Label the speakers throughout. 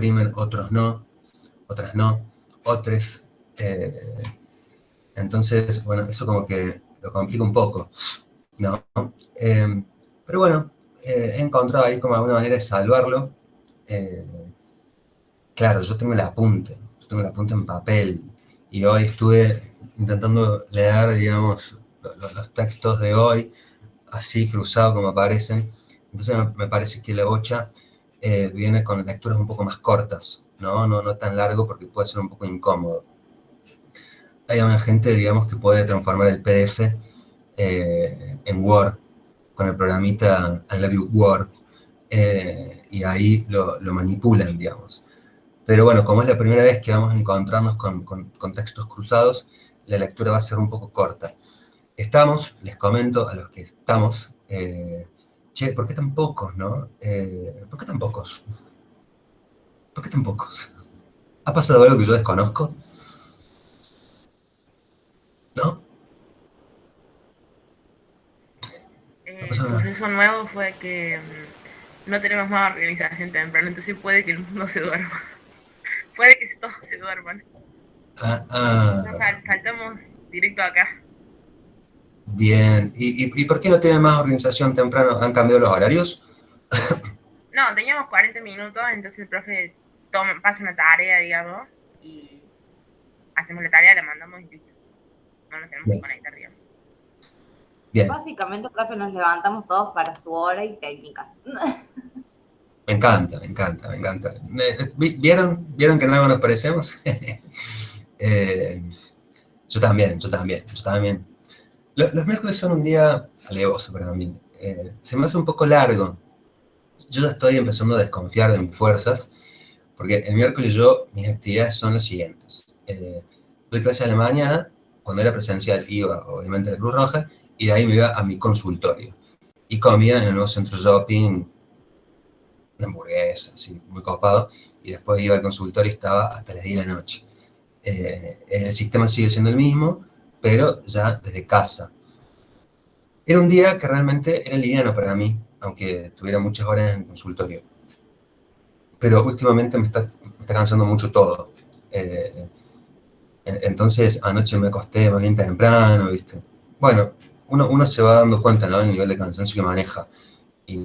Speaker 1: imprimen, otros no, otras no, otros. Entonces, bueno, eso como que lo complica un poco, ¿no? Pero bueno, he encontrado ahí como alguna manera de salvarlo. Eh, claro, yo tengo el apunte en papel, y hoy estuve intentando leer, digamos, los textos de hoy, así cruzado como aparecen. Entonces me parece que la bocha viene con lecturas un poco más cortas, ¿no? No tan largo, porque puede ser un poco incómodo. Hay una gente, digamos, que puede transformar el PDF en Word, con el programita I Love You Word, y ahí lo manipulan, digamos. Pero bueno, como es la primera vez que vamos a encontrarnos con textos cruzados, la lectura va a ser un poco corta. Les comento a los que estamos, che, ¿por qué tan pocos, no? ¿Por qué tan pocos? ¿Por qué tan pocos? ¿Ha pasado algo que yo desconozco? ¿No? ¿Ha
Speaker 2: El
Speaker 1: pasado nada?
Speaker 2: suceso nuevo fue que no tenemos más organización temprano, entonces puede que el mundo se duerma. Puede que todos se duerman.
Speaker 1: Ah,
Speaker 2: Nos
Speaker 1: ah,
Speaker 2: saltamos directo acá.
Speaker 1: bien. ¿Y por qué no tienen más organización temprano? ¿Han cambiado los horarios?
Speaker 2: No, teníamos 40 minutos, entonces el profe pasa una tarea, digamos, y hacemos la tarea, la mandamos y listo. No nos tenemos que
Speaker 1: Bien,
Speaker 2: conectar, digamos.
Speaker 1: bien.
Speaker 3: Básicamente, profe, nos levantamos todos para su hora y técnicas.
Speaker 1: Me encanta, me encanta, me encanta. ¿Vieron que en algo nos parecemos? Eh, yo también, yo también, yo también. Los miércoles son un día alevoso para mí. Se me hace un poco largo. Yo ya estoy empezando a desconfiar de mis fuerzas, porque el miércoles mis actividades son las siguientes. Doy clase a la mañana, cuando era presencial iba obviamente a la Cruz Roja, y de ahí me iba a mi consultorio. Y comía en el nuevo centro shopping una hamburguesa, así, muy copado, y después iba al consultorio y estaba hasta las 10 de la noche. El sistema sigue siendo el mismo, pero ya desde casa. Era un día que realmente era liviano para mí, aunque tuviera muchas horas en el consultorio. Pero últimamente me está cansando mucho todo. Eh, entonces anoche me acosté más bien temprano, ¿viste? Bueno, uno se va dando cuenta, ¿no? El nivel de cansancio que maneja. Y,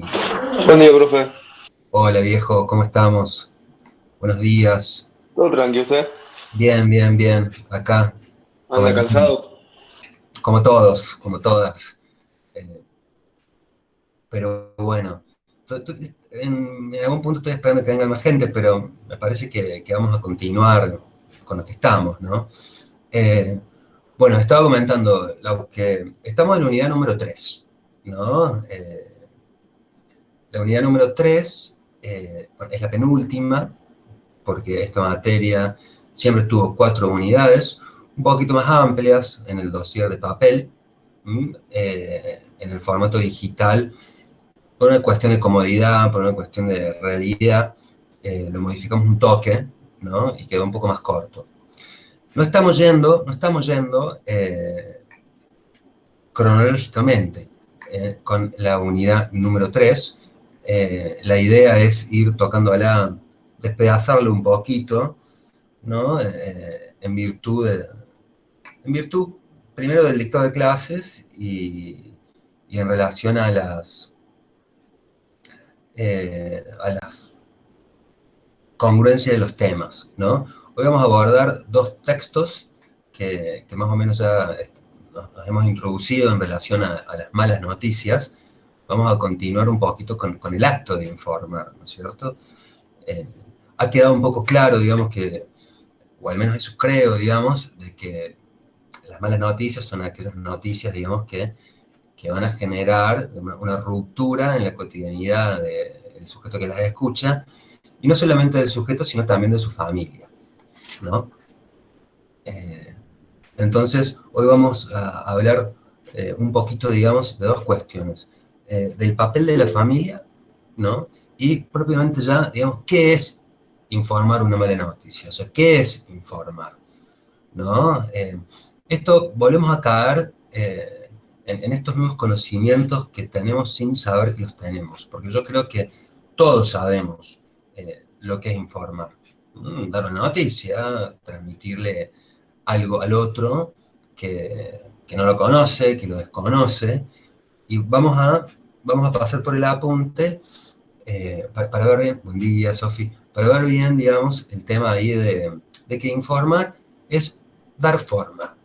Speaker 4: Buen día, profe.
Speaker 1: hola viejo, ¿cómo estamos? Buenos días.
Speaker 4: ¿Todo tranqui usted?
Speaker 1: Bien, bien, bien. Acá, como
Speaker 4: ¿Anda
Speaker 1: dicen,
Speaker 4: cansado?
Speaker 1: como todos, como todas. Eh, pero bueno, en algún punto estoy esperando que venga más gente, pero me parece que vamos a continuar con lo que estamos, ¿no? Eh, bueno, estaba comentando que estamos en la unidad número 3, ¿no? La unidad número 3 es la penúltima, porque esta materia siempre tuvo 4 unidades, un poquito más amplias en el dossier de papel, en el formato digital, por una cuestión de comodidad, por una cuestión de realidad, lo modificamos un toque, ¿no? Y quedó un poco más corto. No estamos yendo cronológicamente con la unidad número 3. La idea es ir tocándola, despedazarlo un poquito, ¿no? En virtud primero del dictado de clases y en relación a las congruencias de los temas, ¿no? Hoy vamos a abordar 2 textos que más o menos ya nos hemos introducido en relación a las malas noticias. Vamos a continuar un poquito con el acto de informar, ¿no es cierto? Eh, ha quedado un poco claro, digamos, o al menos eso creo, digamos, de que las malas noticias son aquellas noticias, digamos, que van a generar una ruptura en la cotidianidad del sujeto que las escucha, y no solamente del sujeto, sino también de su familia, ¿no? Eh, entonces, hoy vamos a hablar un poquito, digamos, de 2 cuestiones. Del papel de la familia, ¿no? Y propiamente ya, digamos, ¿qué es informar una mala noticia? O sea, ¿qué es informar? ¿No? Esto volvemos a caer en estos nuevos conocimientos que tenemos sin saber que los tenemos, porque yo creo que todos sabemos lo que es informar. Dar una noticia, transmitirle algo al otro que no lo conoce, que lo desconoce, y vamos a pasar por el apunte para ver bien, buen día Sofi, para ver bien, digamos, el tema ahí de que informar es dar forma,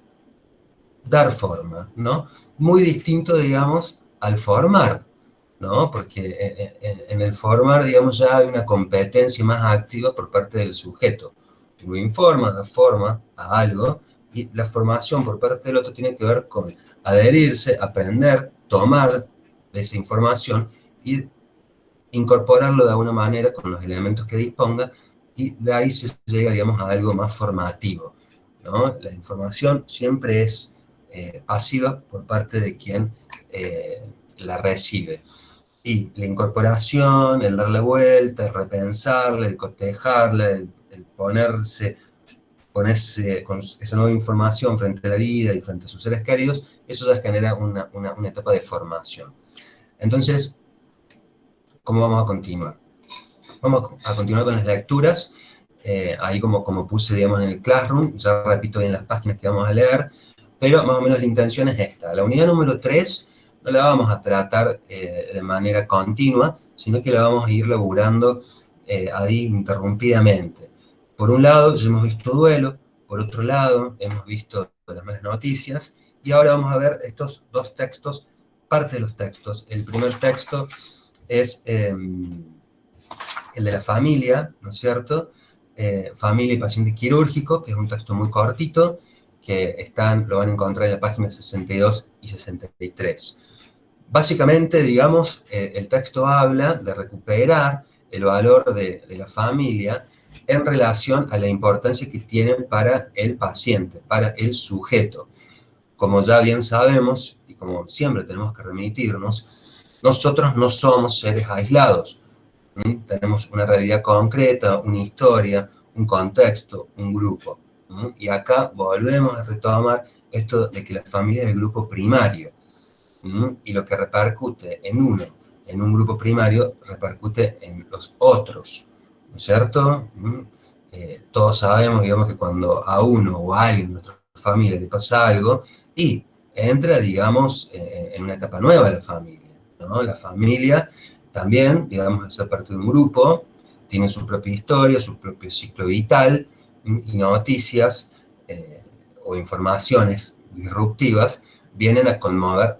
Speaker 1: ¿no? Muy distinto, digamos, al formar, ¿no? Porque en el formar, digamos, ya hay una competencia más activa por parte del sujeto. Uno informa, da forma a algo, y la formación por parte del otro tiene que ver con adherirse, aprender, tomar de esa información y incorporarlo de alguna manera con los elementos que disponga, y de ahí se llega, digamos, a algo más formativo, ¿no? La información siempre es pasiva por parte de quien la recibe. Y la incorporación, el darle vuelta, el repensarla, el cotejarla, el ponerse con esa nueva información frente a la vida y frente a sus seres queridos, eso ya genera una etapa de formación. Entonces, ¿cómo vamos a continuar? Vamos a continuar con las lecturas, ahí como puse, digamos, en el Classroom, ya repito bien las páginas que vamos a leer, pero más o menos la intención es esta. La unidad número 3 no la vamos a tratar de manera continua, sino que la vamos a ir laburando ahí interrumpidamente. Por un lado, ya hemos visto duelo, por otro lado, hemos visto las malas noticias, y ahora vamos a ver estos dos textos, parte de los textos. El primer texto es el de la familia, ¿no es cierto? Familia y paciente quirúrgico, que es un texto muy cortito, que lo van a encontrar en la página 62 y 63. Básicamente, digamos, el texto habla de recuperar el valor de la familia en relación a la importancia que tienen para el paciente, para el sujeto. Como ya bien sabemos, y como siempre tenemos que remitirnos, nosotros no somos seres aislados. Tenemos una realidad concreta, una historia, un contexto, un grupo. Y acá volvemos a retomar esto de que la familia es el grupo primario. Y lo que repercute en un grupo primario, repercute en los otros, ¿no es cierto? Todos sabemos, digamos, que cuando a uno o a alguien de nuestra familia le pasa algo, y entra, digamos, en una etapa nueva la familia, ¿no? La familia también, digamos, es parte de un grupo, tiene su propia historia, su propio ciclo vital, y noticias o informaciones disruptivas vienen a conmover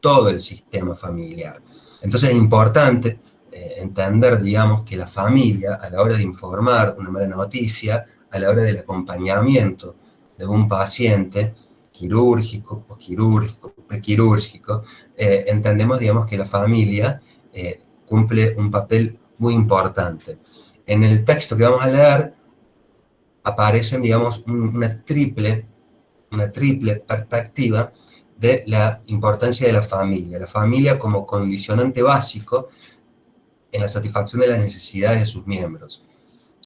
Speaker 1: todo el sistema familiar. Entonces es importante entender, digamos, que la familia, a la hora de informar una mala noticia, a la hora del acompañamiento de un paciente quirúrgico, posquirúrgico, prequirúrgico, entendemos, digamos, que la familia cumple un papel muy importante. En el texto que vamos a leer aparecen, digamos, una triple perspectiva de la importancia de la familia como condicionante básico en la satisfacción de las necesidades de sus miembros.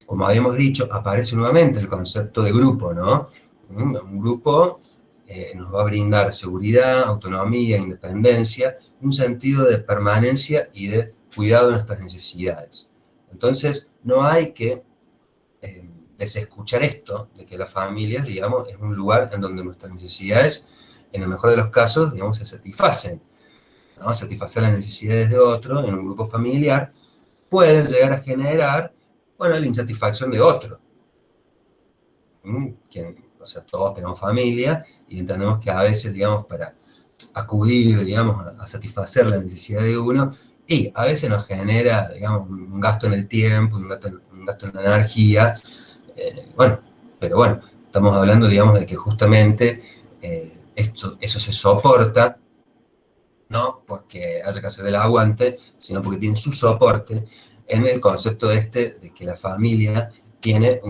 Speaker 1: Como habíamos dicho, aparece nuevamente el concepto de grupo, ¿no? Un grupo nos va a brindar seguridad, autonomía, independencia, un sentido de permanencia y de cuidado de nuestras necesidades. Entonces, no hay que desescuchar esto, de que la familia, digamos, es un lugar en donde nuestras necesidades, en el mejor de los casos, digamos, se satisfacen, ¿no? Satisfacer las necesidades de otro en un grupo familiar puede llegar a generar, bueno, la insatisfacción de otro. O sea, todos tenemos familia y entendemos que a veces, digamos, para acudir, digamos, a satisfacer la necesidad de uno, y a veces nos genera, digamos, un gasto en el tiempo, un gasto en la energía, pero bueno, estamos hablando, digamos, de que justamente eso se soporta, no porque haya que hacer el aguante, sino porque tiene su soporte en el concepto de que la familia tiene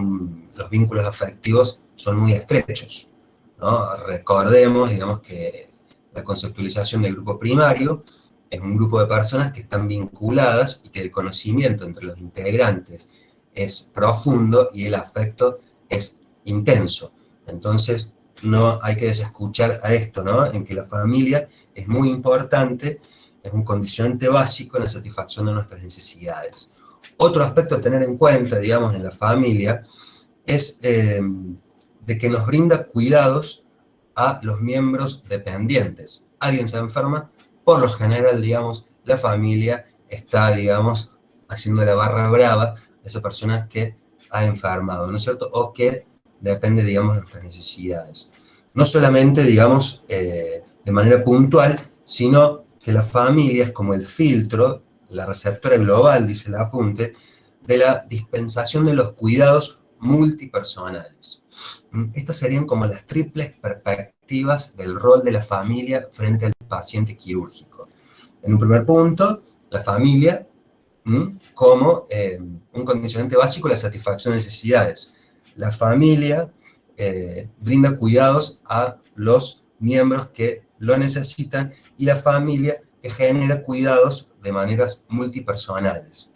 Speaker 1: los vínculos afectivos son muy estrechos, ¿no? Recordemos, digamos, que la conceptualización del grupo primario es un grupo de personas que están vinculadas y que el conocimiento entre los integrantes es profundo y el afecto es intenso. Entonces, no hay que desescuchar a esto, ¿no? En que la familia es muy importante, es un condicionante básico en la satisfacción de nuestras necesidades. Otro aspecto a tener en cuenta, digamos, en la familia, es de que nos brinda cuidados a los miembros dependientes. Alguien se enferma, por lo general, digamos, la familia está, digamos, haciendo la barra brava de esa persona que ha enfermado, ¿no es cierto? O que depende, digamos, de nuestras necesidades. No solamente, digamos, de manera puntual, sino que la familia es como el filtro, la receptora global, dice el apunte, de la dispensación de los cuidados multipersonales. Estas serían como las triples perspectivas del rol de la familia frente al paciente quirúrgico. En un primer punto, la familia como un condicionante básico de la satisfacción de necesidades. La familia brinda cuidados a los miembros que lo necesitan y la familia que genera cuidados de maneras multipersonales.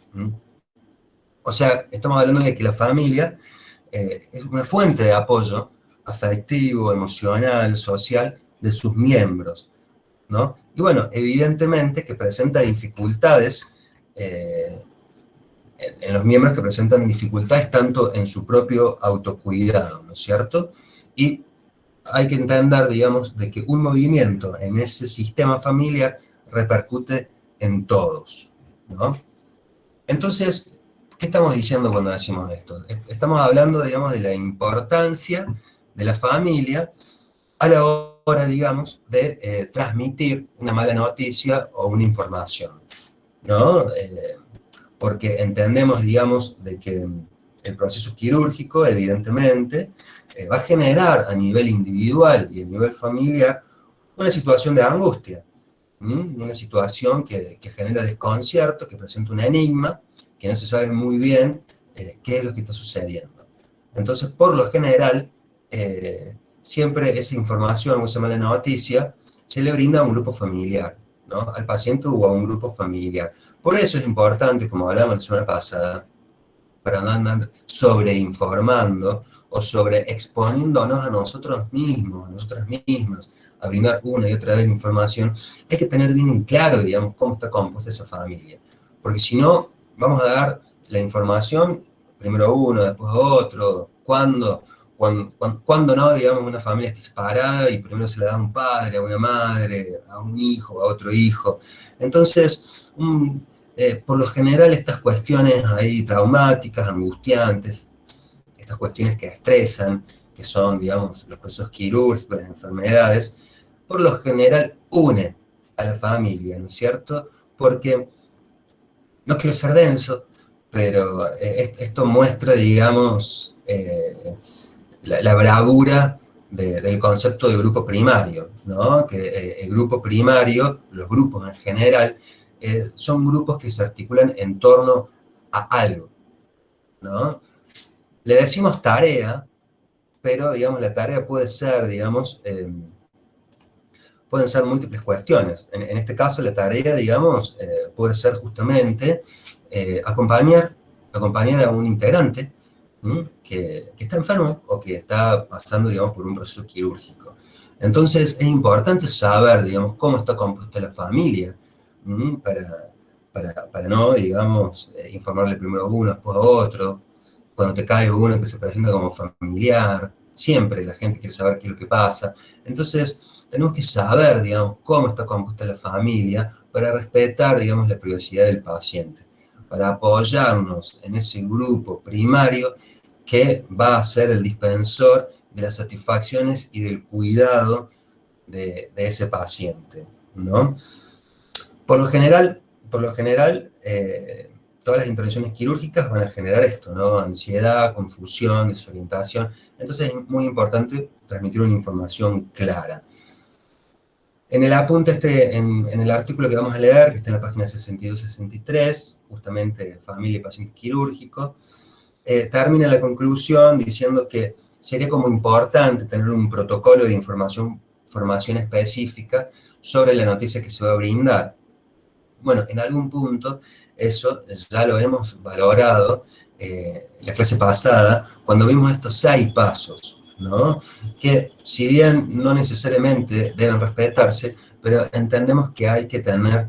Speaker 1: O sea, estamos hablando de que la familia es una fuente de apoyo afectivo, emocional, social de sus miembros, ¿no? Y bueno, evidentemente que presenta dificultades en los miembros que presentan dificultades tanto en su propio autocuidado, ¿no es cierto? Y hay que entender, digamos, de que un movimiento en ese sistema familiar repercute en todos, ¿no? Entonces, ¿qué estamos diciendo cuando decimos esto? Estamos hablando, digamos, de la importancia de la familia a la hora, digamos, de transmitir una mala noticia o una información, ¿no? Porque entendemos, digamos, de que el proceso quirúrgico, evidentemente, va a generar a nivel individual y a nivel familiar una situación de angustia, una situación que genera desconcierto, que presenta un enigma, que no se sabe muy bien qué es lo que está sucediendo. Entonces, por lo general, siempre esa información o esa mala noticia se le brinda a un grupo familiar, ¿no? Al paciente o a un grupo familiar. Por eso es importante, como hablamos la semana pasada, para no andar sobreinformando o sobreexponiéndonos a nosotros mismos, a nosotras mismas, a brindar una y otra vez información, hay que tener bien en claro, digamos, cómo está compuesta esa familia. Porque si no, vamos a dar la información, primero uno, después otro, cuando no, digamos, una familia está separada y primero se la da a un padre, a una madre, a un hijo, a otro hijo. Entonces, por lo general estas cuestiones ahí traumáticas, angustiantes, estas cuestiones que estresan, que son, digamos, los procesos quirúrgicos, las enfermedades, por lo general unen a la familia, ¿no es cierto? Porque, no quiero ser denso, pero esto muestra, digamos, la bravura del concepto de grupo primario, ¿no? Que el grupo primario, los grupos en general, son grupos que se articulan en torno a algo, ¿no? Le decimos tarea, pero, digamos, la tarea puede ser, digamos, pueden ser múltiples cuestiones. En este caso, la tarea, digamos, puede ser justamente acompañar a un integrante que está enfermo o que está pasando, digamos, por un proceso quirúrgico. Entonces, es importante saber, digamos, cómo está compuesta la familia para no, digamos, informarle primero a uno, después a otro. Cuando te cae uno que se presenta como familiar, siempre la gente quiere saber qué es lo que pasa. Entonces, tenemos que saber, digamos, cómo está compuesta la familia para respetar, digamos, la privacidad del paciente, para apoyarnos en ese grupo primario que va a ser el dispensor de las satisfacciones y del cuidado de ese paciente, ¿no? Por lo general, todas las intervenciones quirúrgicas van a generar esto, ¿no? Ansiedad, confusión, desorientación. Entonces es muy importante transmitir una información clara. En el apunte en el artículo que vamos a leer, que está en la página 62-63, justamente familia y paciente quirúrgico, termina la conclusión diciendo que sería como importante tener un protocolo de formación específica sobre la noticia que se va a brindar. Bueno, en algún punto eso ya lo hemos valorado la clase pasada, cuando vimos estos 6 pasos, ¿no? Que si bien no necesariamente deben respetarse, pero entendemos que hay que tener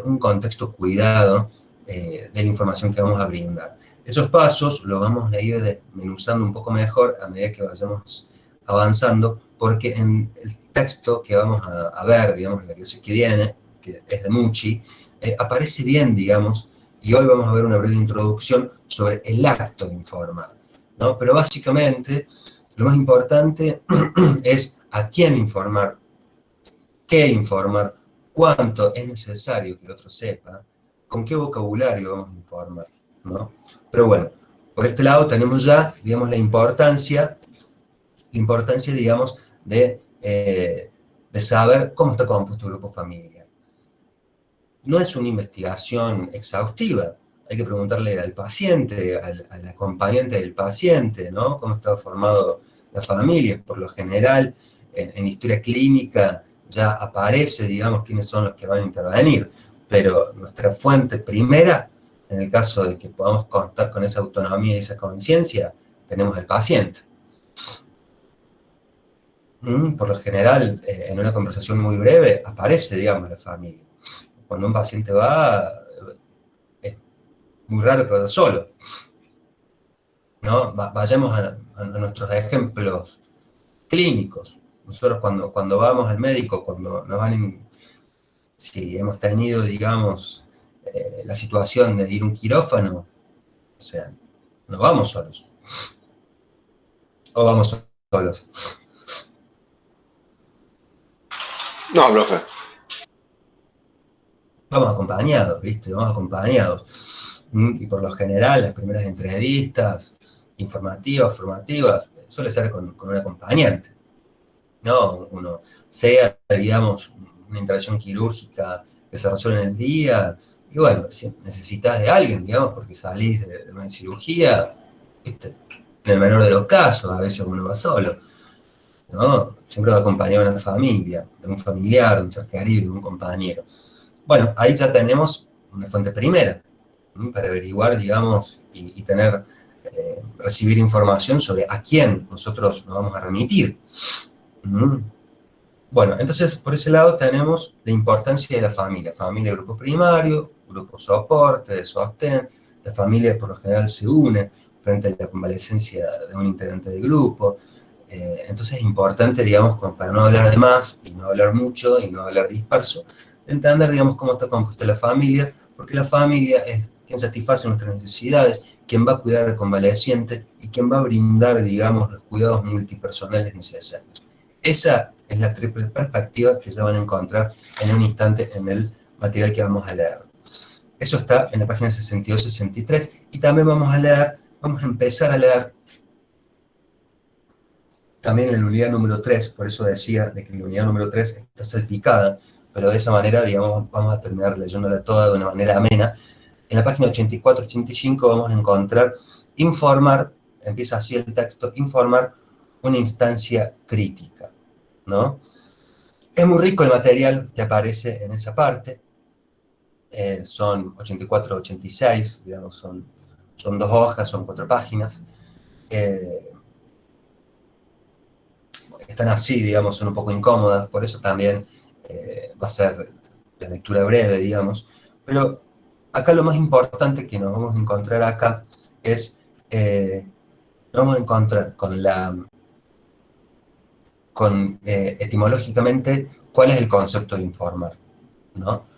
Speaker 1: un contexto cuidado de la información que vamos a brindar. Esos pasos los vamos a ir desmenuzando un poco mejor a medida que vayamos avanzando, porque en el texto que vamos a ver, digamos, en la clase que viene, que es de Mucci, aparece bien, digamos, y hoy vamos a ver una breve introducción sobre el acto de informar, ¿no? Pero básicamente, lo más importante es a quién informar, qué informar, cuánto es necesario que el otro sepa, con qué vocabulario vamos a informar, ¿no? Pero bueno, por este lado tenemos ya, digamos, la importancia, digamos, de saber cómo está compuesto el grupo familiar. No es una investigación exhaustiva, hay que preguntarle al paciente, al acompañante del paciente, ¿no? Cómo está formado la familia. Por lo general, en historia clínica ya aparece, digamos, quiénes son los que van a intervenir, pero nuestra fuente primera, en el caso de que podamos contar con esa autonomía y esa conciencia, tenemos al paciente. Por lo general, en una conversación muy breve, aparece, digamos, la familia. Cuando un paciente va, es muy raro que vaya solo, ¿no? Vayamos a nuestros ejemplos clínicos. Nosotros cuando vamos al médico, cuando nos van, si hemos tenido, digamos, la situación de ir a un quirófano, o sea, no vamos solos. O vamos solos.
Speaker 4: No, profe.
Speaker 1: Vamos acompañados, ¿viste? Vamos acompañados. Y por lo general, las primeras entrevistas informativas, formativas, suele ser con un acompañante. No, uno sea, digamos, una intervención quirúrgica que se resuelve en el día, y bueno, si necesitas de alguien, digamos, porque salís de una cirugía, ¿viste? En el menor de los casos, a veces uno va solo, ¿no? Siempre va acompañado de una familia, de un familiar, de un ser querido, de un compañero. Bueno, ahí ya tenemos una fuente primera, ¿no? Para averiguar, digamos, y tener, recibir información sobre a quién nosotros nos vamos a remitir. Bueno, entonces por ese lado tenemos la importancia de la familia, grupo primario, grupo soporte, de sostén. La familia por lo general se une frente a la convalecencia de un integrante del grupo. Entonces es importante, digamos, para no hablar de más, y no hablar mucho, y no hablar disperso, entender, digamos, cómo está compuesta la familia, porque la familia es quien satisface nuestras necesidades, quien va a cuidar al convaleciente y quien va a brindar, digamos, los cuidados multipersonales necesarios. Esa es la triple perspectiva que ya van a encontrar en un instante en el material que vamos a leer. Eso está en la página 62-63, y también vamos a empezar a leer también en la unidad número 3, por eso decía de que la unidad número 3 está salpicada, pero de esa manera, digamos, vamos a terminar leyéndola toda de una manera amena. En la página 84-85 vamos a encontrar informar, empieza así el texto, informar una instancia crítica, ¿no? Es muy rico el material que aparece en esa parte, son 84-86, digamos, son 2 hojas, son 4 páginas, están así, digamos, son un poco incómodas, por eso también va a ser la lectura breve, digamos, pero acá lo más importante que nos vamos a encontrar acá es, nos vamos a encontrar etimológicamente, cuál es el concepto de informar, ¿no?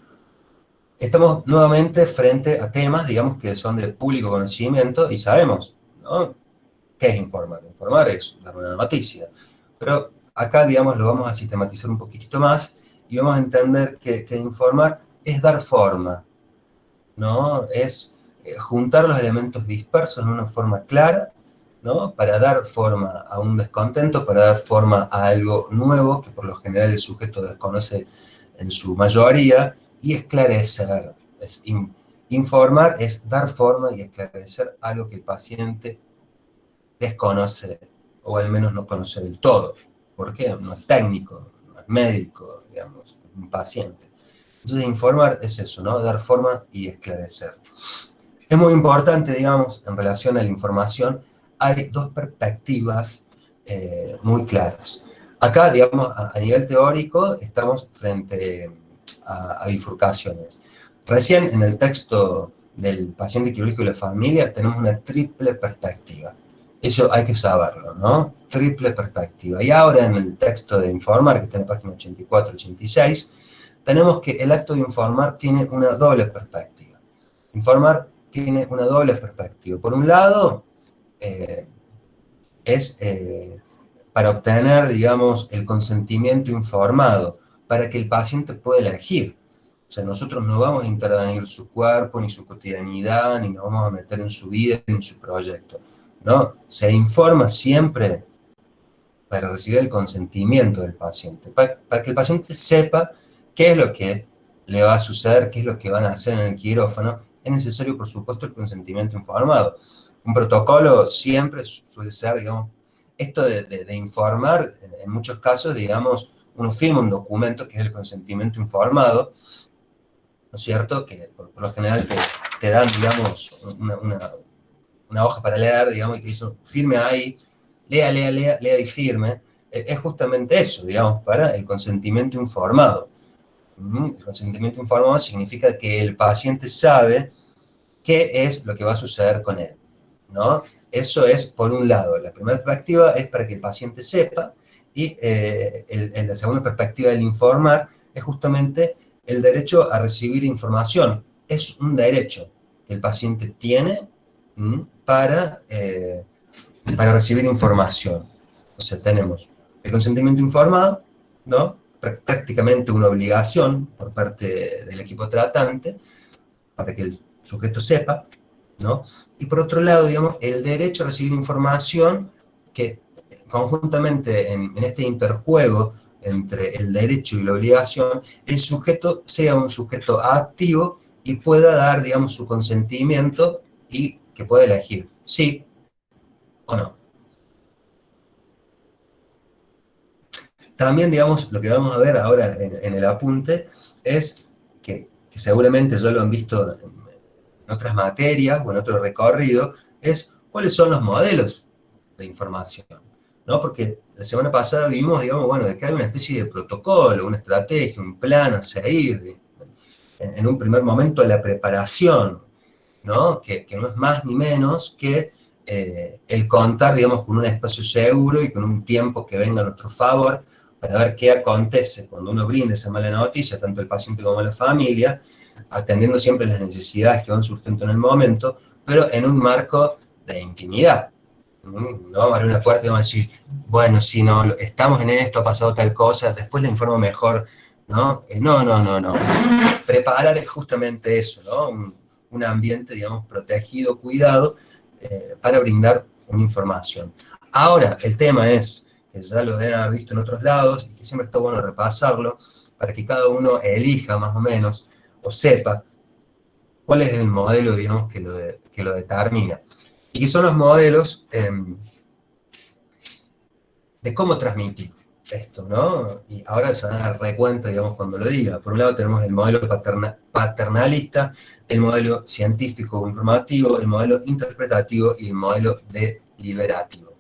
Speaker 1: Estamos nuevamente frente a temas, digamos, que son de público conocimiento, y sabemos, ¿no?, qué es informar. Informar es dar una noticia, pero acá, digamos, lo vamos a sistematizar un poquitito más, y vamos a entender que informar es dar forma, ¿no? Es juntar los elementos dispersos en una forma clara, ¿no?, para dar forma a un descontento, para dar forma a algo nuevo que por lo general el sujeto desconoce en su mayoría, y esclarecer. Informar es dar forma y esclarecer algo que el paciente desconoce, o al menos no conoce del todo. ¿Por qué? No es técnico, no es médico, digamos, es un paciente. Entonces informar es eso, ¿no?, dar forma y esclarecer. Es muy importante, digamos, en relación a la información, hay 2 perspectivas muy claras. Acá, digamos, a nivel teórico, estamos frente a bifurcaciones. Recién en el texto del paciente quirúrgico y la familia, tenemos una triple perspectiva. Eso hay que saberlo, ¿no? Triple perspectiva. Y ahora en el texto de informar, que está en la página 84-86, tenemos que el acto de informar tiene una doble perspectiva. Informar tiene una doble perspectiva. Por un lado, es para obtener, digamos, el consentimiento informado, para que el paciente pueda elegir. O sea, nosotros no vamos a intervenir su cuerpo, ni su cotidianidad, ni nos vamos a meter en su vida, ni en su proyecto, ¿no? Se informa siempre para recibir el consentimiento del paciente, para que el paciente sepa qué es lo que le va a suceder, qué es lo que van a hacer en el quirófano. Es necesario, por supuesto, el consentimiento informado. Un protocolo siempre suele ser, digamos, esto de informar, en muchos casos, digamos, uno firma un documento que es el consentimiento informado, ¿no es cierto? Que por lo general te dan, digamos, una hoja para leer, digamos, y que dice, firme ahí, lea y firme. Es justamente eso, digamos, para el consentimiento informado. El consentimiento informado significa que el paciente sabe qué es lo que va a suceder con él, ¿no? Eso es por un lado. La primera perspectiva es para que el paciente sepa, y la segunda perspectiva del informar es justamente el derecho a recibir información. Es un derecho que el paciente tiene para recibir información. O sea, tenemos el consentimiento informado, ¿no? Prácticamente una obligación por parte del equipo tratante para que el sujeto sepa, ¿no? Y por otro lado, digamos, el derecho a recibir información que conjuntamente en este interjuego entre el derecho y la obligación, el sujeto sea un sujeto activo y pueda dar, digamos, su consentimiento y que pueda elegir sí o no. También, digamos, lo que vamos a ver ahora en el apunte es que seguramente ya lo han visto en otras materias o en otro recorrido, es cuáles son los modelos de información, ¿no? Porque la semana pasada vimos, digamos, bueno, de que hay una especie de protocolo, una estrategia, un plan a seguir, en un primer momento la preparación, ¿no? Que no es más ni menos que el contar, digamos, con un espacio seguro y con un tiempo que venga a nuestro favor para ver qué acontece cuando uno brinda esa mala noticia, tanto el paciente como la familia, atendiendo siempre las necesidades que van surgiendo en el momento, pero en un marco de intimidad. No vamos a abrir una puerta y vamos a decir, bueno, si no, estamos en esto, ha pasado tal cosa, después le informo mejor, ¿no? No. Preparar es justamente eso, ¿no? Un ambiente, digamos, protegido, cuidado, para brindar una información. Ahora, el tema es, que ya lo deben haber visto en otros lados, y que siempre está bueno repasarlo, para que cada uno elija más o menos, o sepa, cuál es el modelo, digamos, que lo determina. Y que son los modelos de cómo transmitir esto, ¿no? Y ahora se van a dar recuenta, digamos, cuando lo diga. Por un lado tenemos el modelo paternalista, el modelo científico o informativo, el modelo interpretativo y el modelo deliberativo.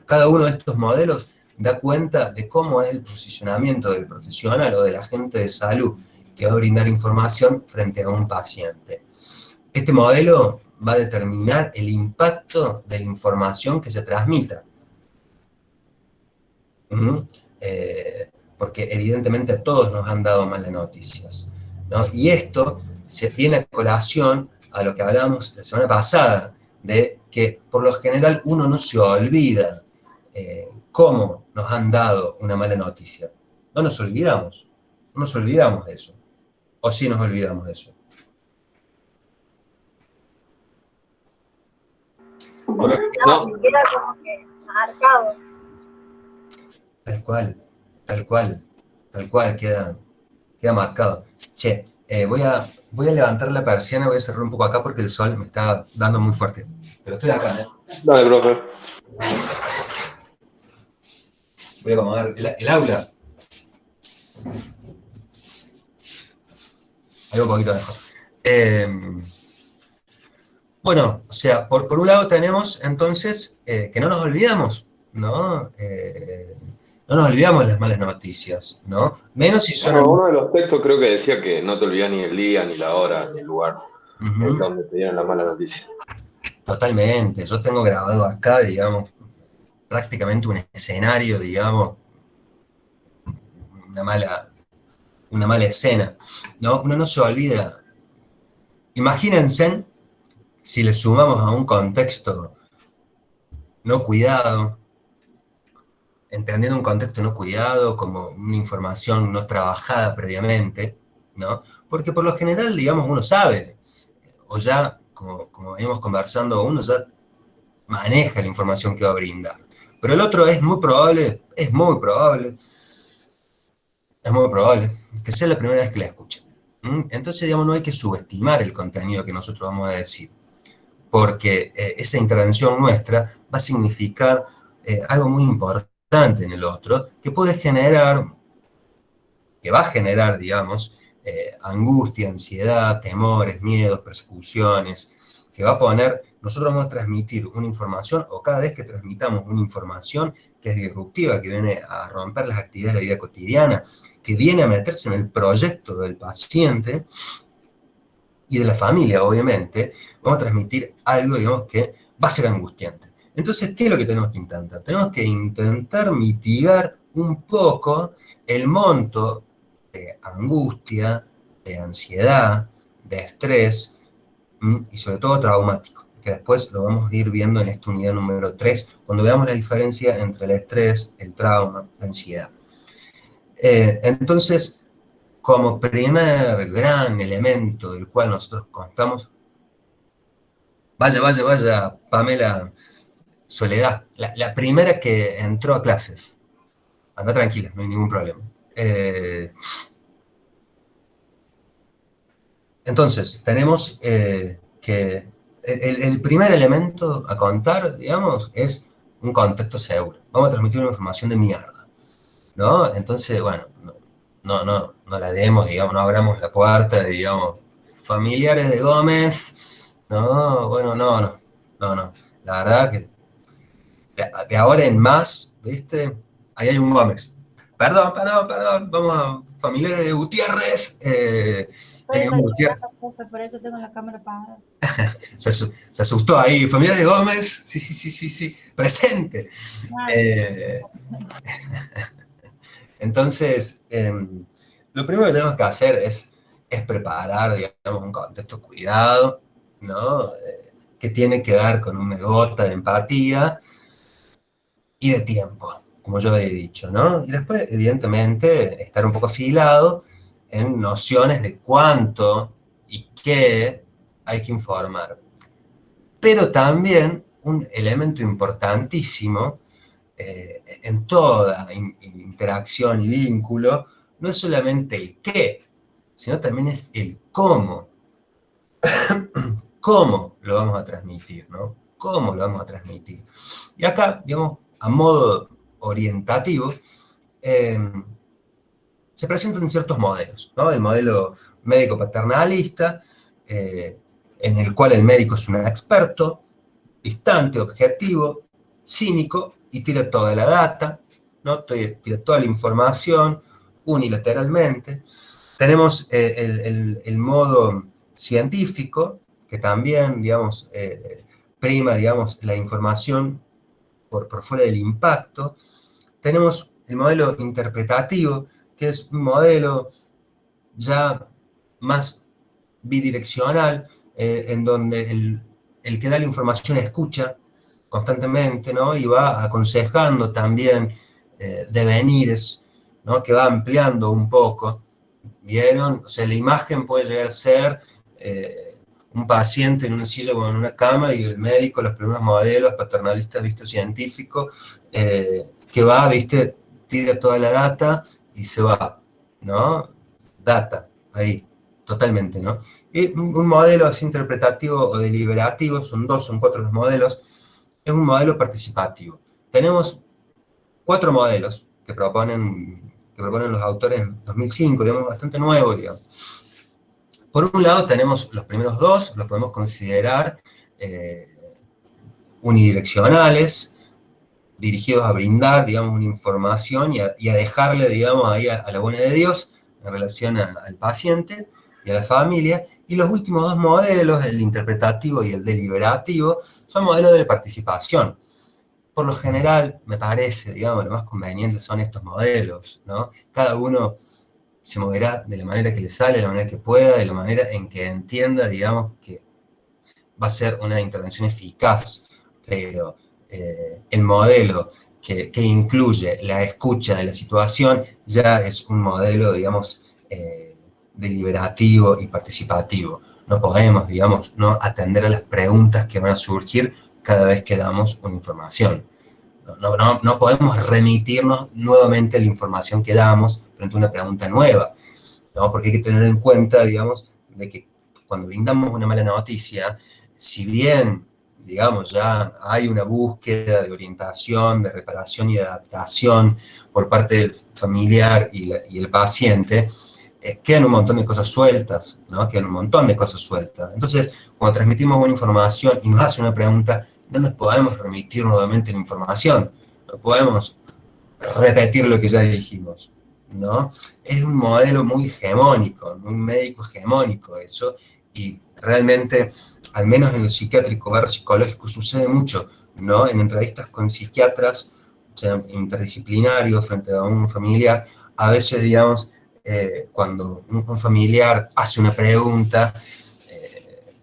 Speaker 1: Cada uno de estos modelos da cuenta de cómo es el posicionamiento del profesional o del agente de salud que va a brindar información frente a un paciente. Este modelo va a determinar el impacto de la información que se transmita. Porque evidentemente a todos nos han dado malas noticias, ¿no? Y esto se viene a colación a lo que hablábamos la semana pasada, de que por lo general uno no se olvida cómo nos han dado una mala noticia. No nos olvidamos de eso. ¿O sí nos olvidamos de eso?
Speaker 3: No, queda como que marcado.
Speaker 1: Tal cual, queda marcado. Che, voy a levantar la persiana, voy a cerrar un poco acá porque el sol me está dando muy fuerte. Pero estoy acá, ¿eh?
Speaker 4: Dale, profe.
Speaker 1: Voy a acomodar el aula. Ahí un poquito mejor. Bueno, o sea, por un lado tenemos entonces que no nos olvidamos, ¿no? No nos olvidamos de las malas noticias, ¿no? Menos si son...
Speaker 4: Bueno, uno de los textos creo que decía que no te olvidas ni el día, ni la hora, ni el lugar.
Speaker 1: Ujú.
Speaker 4: donde te dieron la mala noticia.
Speaker 1: Totalmente. Yo tengo grabado acá, digamos, prácticamente un escenario, digamos, una mala, una mala escena, ¿no? Uno no se olvida. Imagínense si le sumamos a un contexto no cuidado, entendiendo un contexto no cuidado como una información no trabajada previamente, ¿no? Porque por lo general, digamos, uno sabe, o ya, como venimos conversando, uno ya maneja la información que va a brindar. Pero el otro es muy probable que sea la primera vez que la escuche. Entonces, digamos, no hay que subestimar el contenido que nosotros vamos a decir, porque esa intervención nuestra va a significar algo muy importante en el otro, que va a generar, digamos, angustia, ansiedad, temores, miedos, persecuciones, que va a poner, nosotros vamos a transmitir una información, o cada vez que transmitamos una información que es disruptiva, que viene a romper las actividades de la vida cotidiana, que viene a meterse en el proyecto del paciente y de la familia, obviamente, vamos a transmitir algo, digamos, que va a ser angustiante. Entonces, ¿qué es lo que tenemos que intentar? Tenemos que intentar mitigar un poco el monto de angustia, de ansiedad, de estrés y sobre todo traumático, que después lo vamos a ir viendo en esta unidad número 3, cuando veamos la diferencia entre el estrés, el trauma, la ansiedad. Entonces, como primer gran elemento del cual nosotros contamos, vaya, Pamela Soledad, la primera que entró a clases, anda tranquila, no hay ningún problema. Entonces, tenemos que el primer elemento a contar, digamos, es un contexto seguro. Vamos a transmitir una información de mierda, ¿no? Entonces, bueno, no la demos, digamos, no abramos la puerta, digamos, familiares de Gómez, no, bueno, no. La verdad que de ahora en más, ¿viste? Ahí hay un Gómez. Perdón, vamos a familiares de Gutiérrez. Gutiérrez.
Speaker 3: Por eso tengo la cámara apagada.
Speaker 1: Se asustó ahí. Familiares de Gómez, sí, presente. Entonces, lo primero que tenemos que hacer es preparar, digamos, un contexto cuidado, ¿no? Que tiene que ver con una gota de empatía y de tiempo, como yo había dicho, ¿no? Y después, evidentemente, estar un poco afilado en nociones de cuánto y qué hay que informar. Pero también un elemento importantísimo en toda interacción y vínculo no es solamente el qué, sino también es el cómo. ¿Cómo lo vamos a transmitir, no? ¿Cómo lo vamos a transmitir? Y acá, digamos, a modo orientativo, se presentan ciertos modelos, ¿no? El modelo médico paternalista, en el cual el médico es un experto, distante, objetivo, cínico, y tira toda la data, ¿no? Tira toda la información unilateralmente. Tenemos el modo científico, que también, digamos, prima, digamos, la información por fuera del impacto. Tenemos el modelo interpretativo, que es un modelo ya más bidireccional, en donde el que da la información escucha constantemente, ¿no? Y va aconsejando también devenires, ¿no? Que va ampliando un poco. ¿Vieron? O sea, la imagen puede llegar a ser un paciente en una silla o en una cama y el médico, los primeros modelos paternalistas, ¿viste? Científico, que va, ¿viste? Tira toda la data y se va, ¿no? Data, ahí, totalmente, ¿no? Y un modelo así interpretativo o deliberativo, son 4 los modelos, es un modelo participativo. Tenemos 4 modelos que proponen los autores en 2005, digamos, bastante nuevos, digamos. Por un lado tenemos los primeros 2, los podemos considerar unidireccionales, dirigidos a brindar, digamos, una información y a dejarle, digamos, ahí a la buena de Dios en relación al paciente. y a la familia. Y los últimos dos modelos, el interpretativo y el deliberativo, son modelos de participación. Por lo general, me parece, digamos, lo más conveniente son estos modelos, ¿no? Cada uno se moverá de la manera que le sale, de la manera que pueda, de la manera en que entienda, digamos, que va a ser una intervención eficaz, pero el modelo que incluye la escucha de la situación ya es un modelo, digamos, deliberativo y participativo. No podemos, digamos, no atender a las preguntas que van a surgir cada vez que damos una información. No podemos remitirnos nuevamente a la información que damos frente a una pregunta nueva, ¿no? Porque hay que tener en cuenta, digamos, de que cuando brindamos una mala noticia, si bien, digamos, ya hay una búsqueda de orientación, de reparación y de adaptación por parte del familiar y el paciente, quedan un montón de cosas sueltas, ¿no? Quedan un montón de cosas sueltas. Entonces, cuando transmitimos una información y nos hace una pregunta, no nos podemos remitir nuevamente la información, no podemos repetir lo que ya dijimos, ¿no? Es un modelo muy hegemónico, muy médico hegemónico eso, y realmente, al menos en lo psiquiátrico barra psicológico, sucede mucho, ¿no? En entrevistas con psiquiatras, o sea, interdisciplinarios, frente a un familiar, a veces, digamos, cuando un familiar hace una pregunta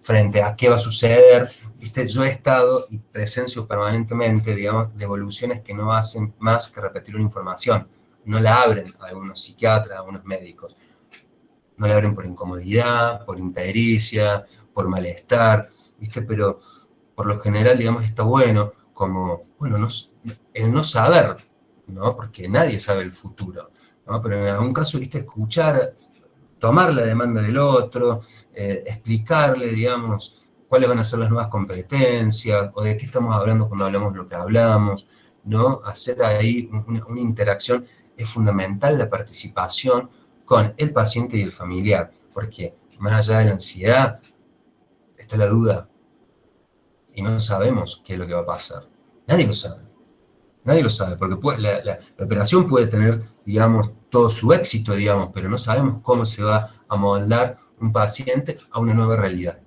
Speaker 1: frente a qué va a suceder, ¿viste? Yo he estado y presencio permanentemente, digamos, devoluciones que no hacen más que repetir una información. No la abren a algunos psiquiatras, a algunos médicos. No la abren por incomodidad, por impericia, por malestar, ¿viste? Pero por lo general, digamos, está bueno como, bueno, no, el no saber, ¿no? Porque nadie sabe el futuro, ¿no? Pero en algún caso, ¿viste? Escuchar, tomar la demanda del otro, explicarle, digamos, cuáles van a ser las nuevas competencias, o de qué estamos hablando cuando hablamos lo que hablamos, ¿no? Hacer ahí una interacción es fundamental, la participación con el paciente y el familiar, porque más allá de la ansiedad, está la duda, y no sabemos qué es lo que va a pasar. Nadie lo sabe. Nadie lo sabe, porque la operación puede tener, digamos, todo su éxito, digamos, pero no sabemos cómo se va a moldar un paciente a una nueva realidad.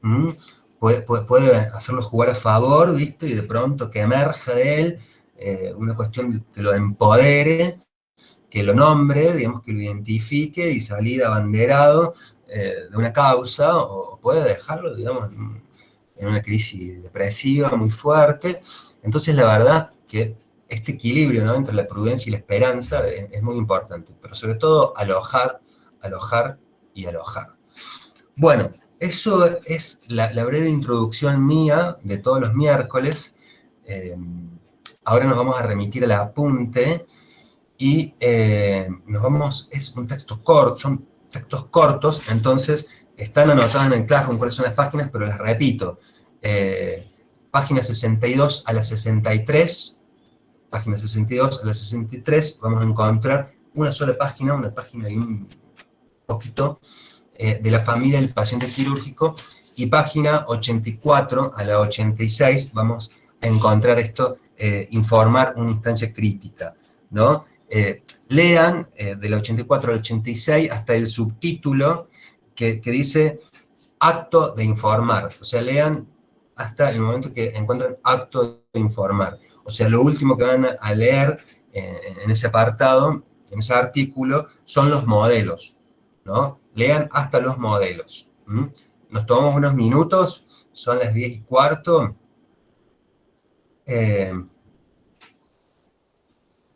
Speaker 1: ¿Mm? Puede hacerlo jugar a favor, ¿viste? Y de pronto que emerja de él una cuestión que lo empodere, que lo nombre, digamos, que lo identifique y salir abanderado de una causa, o puede dejarlo, digamos, en una crisis depresiva muy fuerte. Entonces, la verdad que este equilibrio, ¿no? Entre la prudencia y la esperanza es muy importante, pero sobre todo alojar, alojar y alojar. Bueno, eso es la breve introducción mía de todos los miércoles. Eh, Ahora nos vamos a remitir al apunte y nos vamos, es un texto corto, son textos cortos, entonces están anotadas en el Classroom cuáles son las páginas, pero las repito. Página 62 a la 63, página 62 a la 63, vamos a encontrar una sola página, una página y un poquito, de la familia del paciente quirúrgico, y página 84 a la 86 vamos a encontrar esto, informar una instancia crítica, ¿no? Lean de la 84 al 86 hasta el subtítulo que dice acto de informar, o sea, lean hasta el momento que encuentran acto de informar. O sea, lo último que van a leer en ese apartado, en ese artículo, son los modelos, ¿no? Lean hasta los modelos. ¿Mm? Nos tomamos unos minutos, son las 10:15. Eh,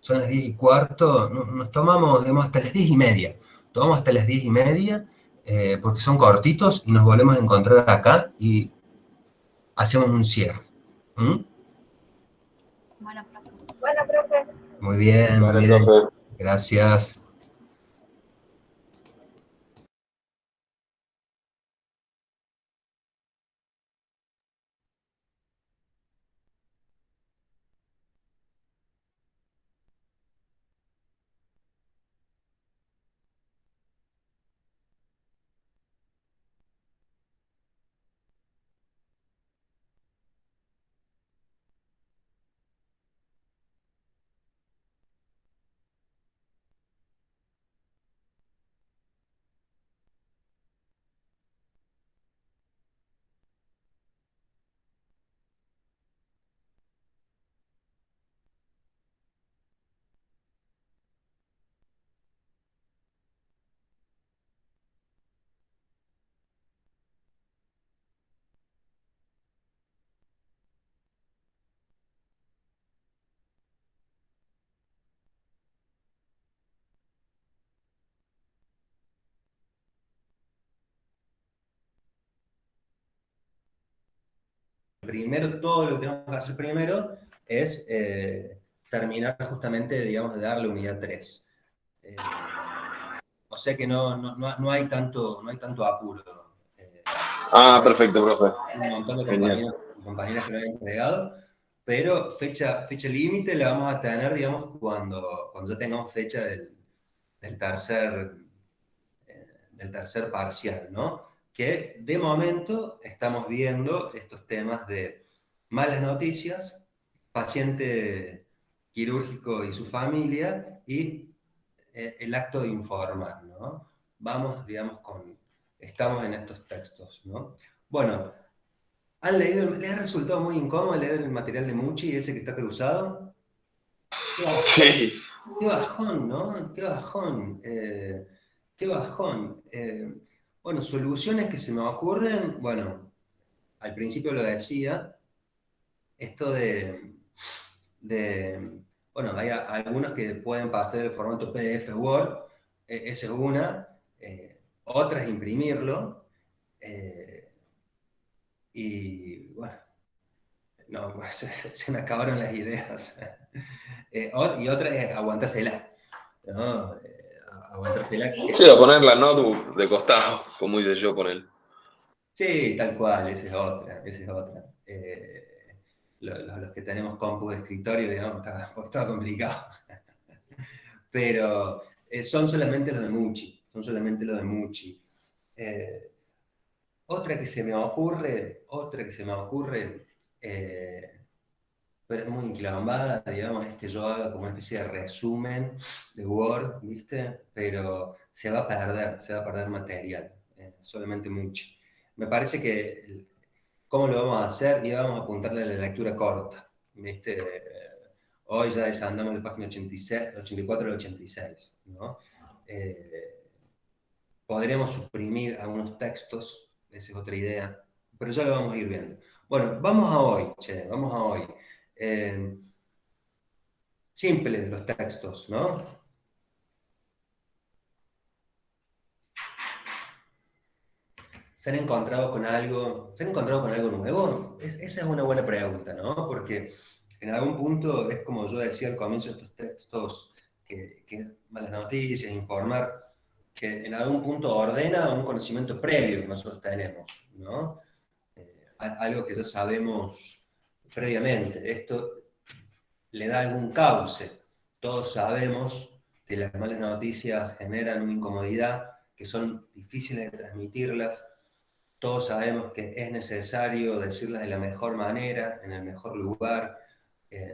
Speaker 1: Son las 10:15, nos tomamos, digamos, hasta las 10:30. Tomamos hasta las 10:30, porque son cortitos, y nos volvemos a encontrar acá y hacemos un cierre. ¿Mm?
Speaker 3: Bueno, profe.
Speaker 1: Muy bien, muy
Speaker 4: Vale,
Speaker 1: bien.
Speaker 4: profe.
Speaker 1: Gracias. primero, todo lo que tenemos que hacer primero es terminar justamente, digamos, de darle unidad 3. O sea que no hay tanto apuro.
Speaker 4: Perfecto, profe.
Speaker 1: Un montón de
Speaker 4: Genial.
Speaker 1: compañeros y compañeras que lo han entregado, pero fecha límite la vamos a tener, digamos, cuando ya tengamos fecha del tercer, del tercer parcial, ¿no? Que de momento estamos viendo estos temas de malas noticias, paciente quirúrgico y su familia, y el acto de informar, ¿no? Vamos, digamos, estamos en estos textos, ¿no? Bueno, ¿han leído, les ha resultado muy incómodo leer el material de Mucci, ese que está cruzado?
Speaker 4: Sí.
Speaker 1: Qué bajón, ¿no? Qué bajón. Qué bajón. Bueno, soluciones que se me ocurren, bueno, al principio lo decía, esto bueno, hay algunos que pueden pasar el formato PDF Word, esa es una, otra es imprimirlo, y bueno, no, se me acabaron las ideas. Y otra es aguantársela, ¿no? Aguantársela.
Speaker 4: Sí, a poner la notebook de costado, como hice yo con él.
Speaker 1: Sí, tal cual, esa es otra, esa es otra. Los que tenemos compu de escritorio, digamos, está complicado. Pero son solamente los de Mucci, son solamente los de Mucci. Eh, otra que se me ocurre, pero es muy enquilombada, digamos, es que yo haga como una especie de resumen de Word, ¿viste? Pero se va a perder material, solamente Mucci. Me parece que ¿cómo lo vamos a hacer? Y vamos a apuntarle a la lectura corta, ¿viste? Hoy ya desandamos la página 86, 84 al 86, ¿no? Podremos suprimir algunos textos, esa es otra idea, pero ya lo vamos a ir viendo. Bueno, vamos a hoy, vamos a hoy. Eh, Simples los textos, ¿no? ¿Se han encontrado con algo nuevo? Esa es una buena pregunta, ¿no? Porque en algún punto es como yo decía al comienzo de estos textos, que malas noticias, informar, que en algún punto ordena un conocimiento previo que nosotros tenemos, ¿no? Algo que ya sabemos previamente. Esto le da algún cauce. Todos sabemos que las malas noticias generan una incomodidad, que son difíciles de transmitirlas. Todos sabemos que es necesario decirlas de la mejor manera, en el mejor lugar.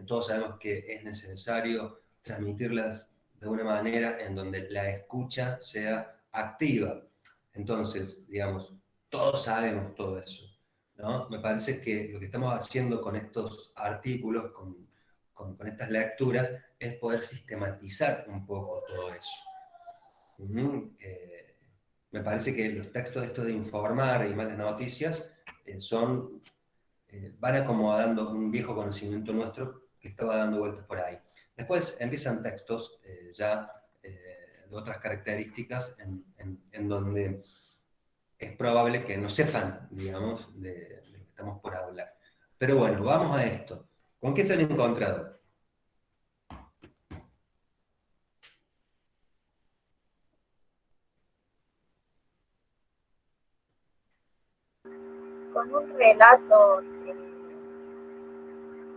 Speaker 1: Todos sabemos que es necesario transmitirlas de una manera en donde la escucha sea activa. Entonces, digamos, todos sabemos todo eso, ¿no? Me parece que lo que estamos haciendo con estos artículos, con estas lecturas, es poder sistematizar un poco todo eso. Me parece que los textos estos de informar y malas noticias van acomodando un viejo conocimiento nuestro que estaba dando vueltas por ahí. Después empiezan textos de otras características en donde es probable que no sepan, digamos, de lo que estamos por hablar. Pero bueno, vamos a esto. ¿Con qué se han encontrado?
Speaker 5: Con un relato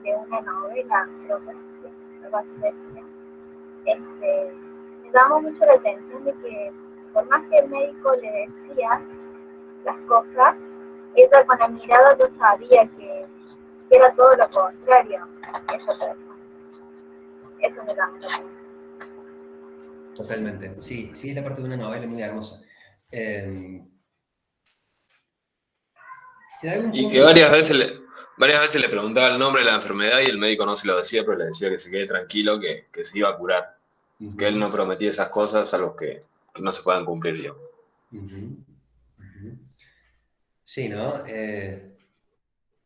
Speaker 5: de una novela, creo que sí, algo así decía. Me llamó mucho la atención de que por más que el médico le decía las cosas, ella con la mirada yo sabía que era todo lo contrario a esa persona. Eso me llamó la atención.
Speaker 1: Totalmente. Sí, sí, es la parte de una novela muy hermosa. En algún
Speaker 4: Y que
Speaker 1: punto,
Speaker 4: varias veces le preguntaba el nombre de la enfermedad y el médico no se lo decía, pero le decía que se quede tranquilo, que se iba a curar. Que él no prometía esas cosas a los que no se puedan cumplir, digamos.
Speaker 1: Sí, ¿no? Qué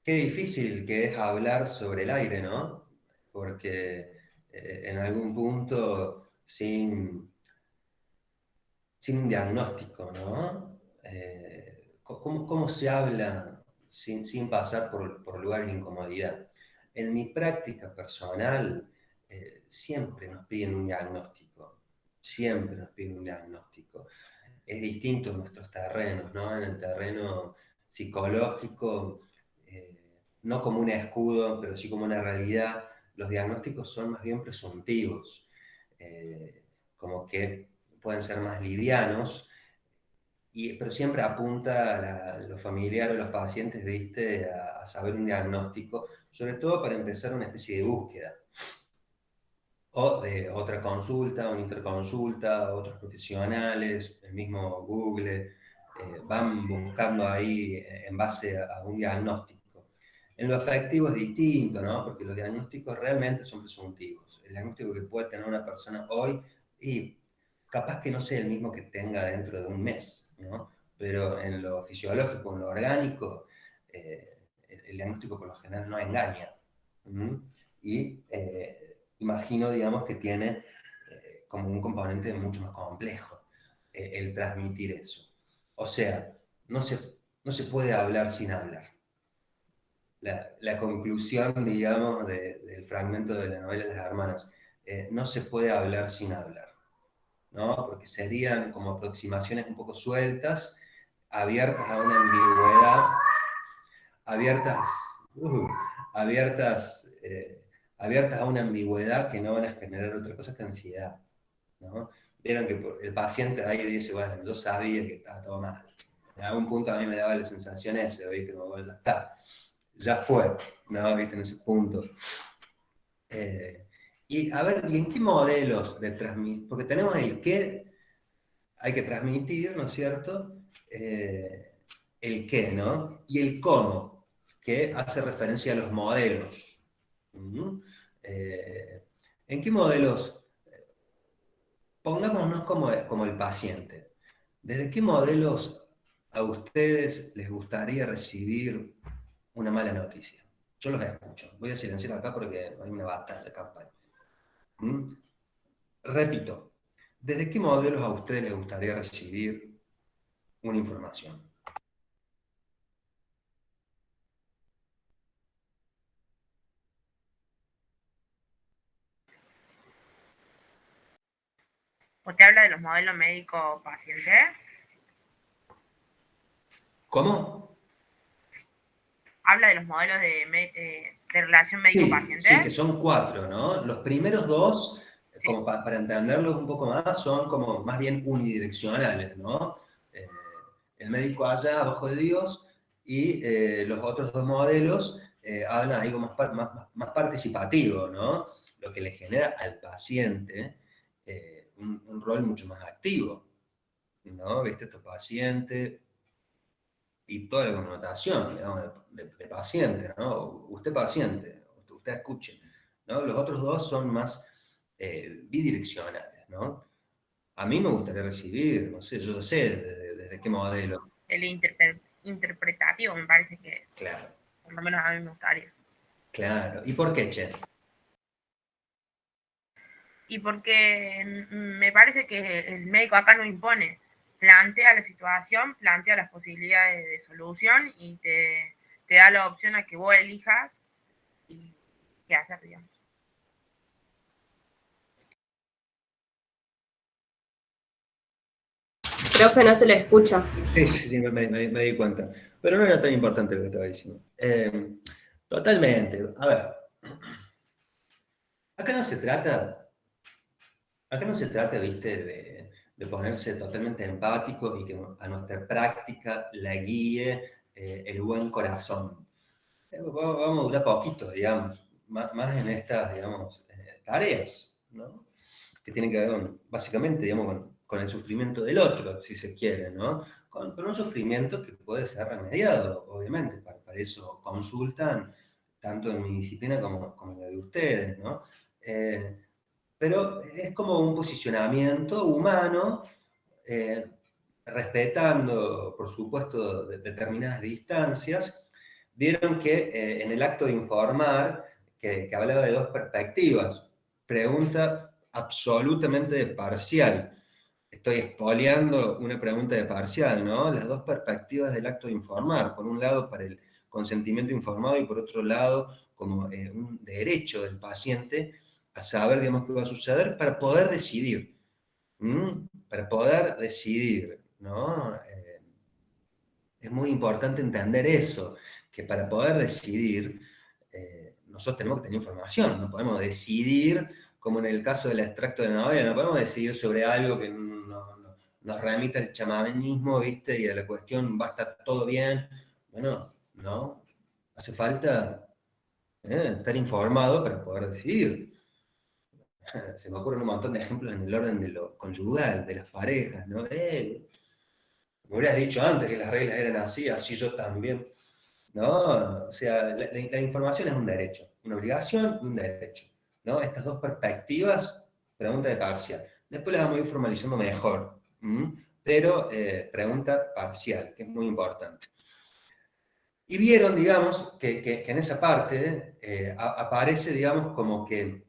Speaker 1: difícil que es hablar sobre el aire, ¿no? Porque en algún punto, sin un diagnóstico, ¿no? ¿Cómo se habla sin pasar por lugares de incomodidad. En mi práctica personal, siempre nos piden un diagnóstico, siempre nos piden un diagnóstico. Es distinto en nuestros terrenos, ¿no? En el terreno psicológico, no como un escudo, pero sí como una realidad, los diagnósticos son más bien presuntivos, como que pueden ser más livianos, pero siempre apunta a los familiares o los pacientes, ¿viste? A saber un diagnóstico, sobre todo para empezar una especie de búsqueda. O de otra consulta, una interconsulta, otros profesionales, el mismo Google, van buscando ahí en base a un diagnóstico. En lo afectivo es distinto, ¿no? Porque los diagnósticos realmente son presuntivos. El diagnóstico que puede tener una persona hoy, y capaz que no sea el mismo que tenga dentro de un mes, ¿no? Pero en lo fisiológico, en lo orgánico, el diagnóstico por lo general no engaña. Y imagino, digamos, que tiene como un componente mucho más complejo el transmitir eso. O sea, no se puede hablar sin hablar. La conclusión, digamos, del fragmento de la novela Las Hermanas, no se puede hablar sin hablar, ¿no? Porque serían como aproximaciones un poco sueltas, abiertas a una ambigüedad, abiertas a una ambigüedad que no van a generar otra cosa que ansiedad, ¿no? Vieron que el paciente ahí dice, bueno, yo sabía que estaba todo mal. En algún punto a mí me daba la sensación esa, ¿viste? Como, bueno, ya está, ya fue, ¿no? ¿Viste? En ese punto. Y a ver, ¿y en qué modelos de transmitir? Porque tenemos el qué hay que transmitir, ¿no es cierto? El qué, ¿no? Y el cómo, que hace referencia a los modelos. ¿En qué modelos? Pongámonos como el paciente. ¿Desde qué modelos a ustedes les gustaría recibir una mala noticia? Yo los escucho. Voy a silenciar acá porque hay una batalla campal. Repito, ¿desde qué modelos a ustedes les gustaría recibir una información?
Speaker 2: ¿Usted habla de los modelos médico-paciente?
Speaker 1: ¿Cómo?
Speaker 2: ¿Habla de los modelos de relación médico-paciente?
Speaker 1: Sí, que son 4, ¿no? Los primeros 2,
Speaker 2: Sí.
Speaker 1: como para entenderlos un poco más, son como más bien unidireccionales, ¿no? El médico allá, abajo de Dios, y los otros 2 modelos hablan algo más participativo, ¿no? Lo que le genera al paciente un rol mucho más activo, ¿no? ¿Viste? Tu paciente y toda la connotación, digamos, de paciente, ¿no? Usted paciente, usted escuche, ¿no? Los otros 2 son más bidireccionales, ¿no? A mí me gustaría recibir, no sé, yo sé desde qué modelo.
Speaker 2: El interpretativo me parece que,
Speaker 1: Claro.
Speaker 2: por lo menos a mí me gustaría.
Speaker 1: Claro. ¿Y por qué, Che?
Speaker 2: Y porque me parece que el médico acá no impone, plantea la situación, plantea las posibilidades de solución y te da la opción a que vos elijas y qué hacer, digamos.
Speaker 6: Profe, no se le escucha.
Speaker 1: Sí, me di cuenta. Pero no era tan importante lo que estaba diciendo. Totalmente. A ver. Acá no se trata, viste, de ponerse totalmente empáticos y que a nuestra práctica la guíe el buen corazón. Vamos a durar poquito, digamos, más en estas, digamos, tareas, ¿no? Que tienen que ver básicamente, digamos, con el sufrimiento del otro, si se quiere, ¿no? Con un sufrimiento que puede ser remediado, obviamente, para eso consultan tanto en mi disciplina como en la de ustedes, ¿no? Pero es como un posicionamiento humano, respetando, por supuesto, determinadas distancias. Vieron que en el acto de informar, que hablaba de 2 perspectivas, pregunta absolutamente de parcial. Estoy expoliando una pregunta de parcial, ¿no? Las 2 perspectivas del acto de informar. Por un lado, para el consentimiento informado y por otro lado, como un derecho del paciente a saber, digamos, qué va a suceder para poder decidir. Para poder decidir, ¿no? Es muy importante entender eso, que para poder decidir, nosotros tenemos que tener información, no podemos decidir, como en el caso del extracto de la novela, no podemos decidir sobre algo que nos remita al chamanismo, ¿viste? Y a la cuestión, va a estar todo bien. Bueno, no, hace falta estar informado para poder decidir. Se me ocurren un montón de ejemplos en el orden de lo conyugal, de las parejas, ¿no? Me hubieras dicho antes que las reglas eran así, así yo también. ¿No? O sea, la información es un derecho, una obligación y un derecho, ¿no? Estas dos perspectivas, pregunta de parcial. Después las vamos a ir formalizando mejor, pero pregunta parcial, que es muy importante. Y vieron, digamos, que en esa parte aparece, digamos, como que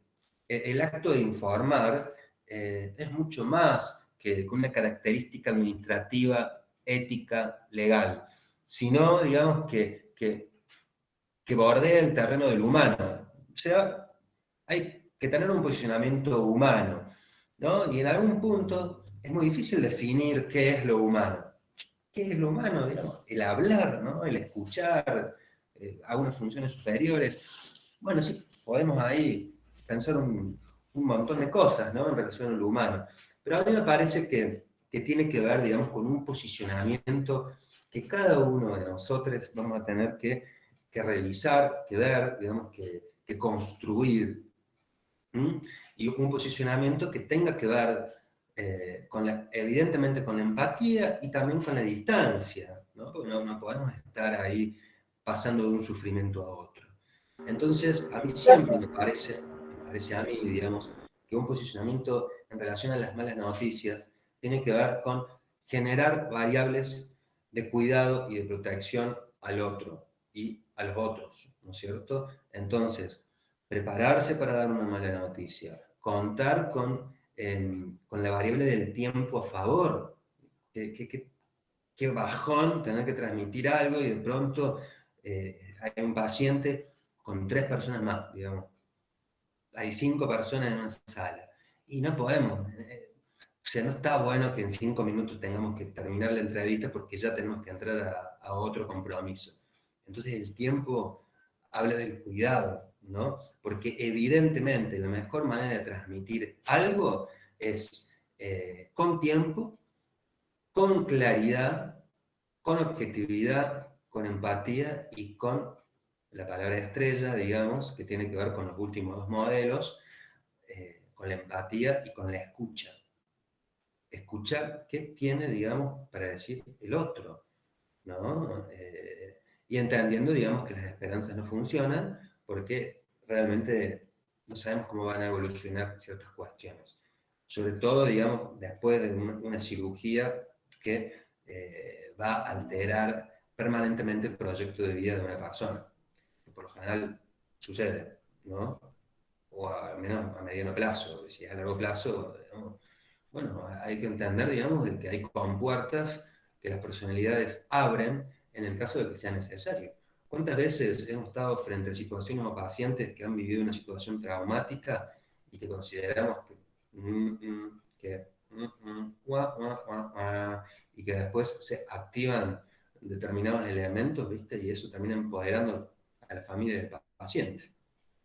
Speaker 1: el acto de informar es mucho más que una característica administrativa, ética, legal, sino, digamos, que bordea el terreno del humano. O sea, hay que tener un posicionamiento humano, ¿no? Y en algún punto es muy difícil definir qué es lo humano. ¿Qué es lo humano? Digamos, el hablar, ¿no? El escuchar, algunas funciones superiores. Bueno, sí, podemos ahí pensar un montón de cosas, ¿no? En relación a lo humano. Pero a mí me parece que tiene que ver, digamos, con un posicionamiento que cada uno de nosotros vamos a tener que revisar, que ver, digamos, que construir. Y un posicionamiento que tenga que ver evidentemente con la empatía y también con la distancia, ¿no? Porque no podemos estar ahí pasando de un sufrimiento a otro. Entonces, a mí siempre me parece a mí, digamos, que un posicionamiento en relación a las malas noticias tiene que ver con generar variables de cuidado y de protección al otro y a los otros, ¿no es cierto? Entonces, prepararse para dar una mala noticia, contar con la variable del tiempo a favor. Qué bajón tener que transmitir algo y de pronto hay un paciente con 3 personas más, digamos. Hay 5 personas en una sala. Y no podemos. O sea, no está bueno que en 5 minutos tengamos que terminar la entrevista porque ya tenemos que entrar a otro compromiso. Entonces el tiempo habla del cuidado, ¿no? Porque evidentemente la mejor manera de transmitir algo es con tiempo, con claridad, con objetividad, con empatía y con la palabra estrella, digamos, que tiene que ver con los últimos 2 modelos, con la empatía y con la escucha. Escuchar qué tiene, digamos, para decir el otro, ¿no? Y entendiendo, digamos, que las esperanzas no funcionan porque realmente no sabemos cómo van a evolucionar ciertas cuestiones. Sobre todo, digamos, después de una cirugía que va a alterar permanentemente el proyecto de vida de una persona. Que por lo general sucede, ¿no? O al menos a mediano plazo. Si es a largo plazo, digamos, bueno, hay que entender, digamos, de que hay compuertas que las personalidades abren en el caso de que sea necesario. ¿Cuántas veces hemos estado frente a situaciones o pacientes que han vivido una situación traumática y que consideramos y que después se activan determinados elementos, ¿viste? Y eso también empoderando a la familia del paciente,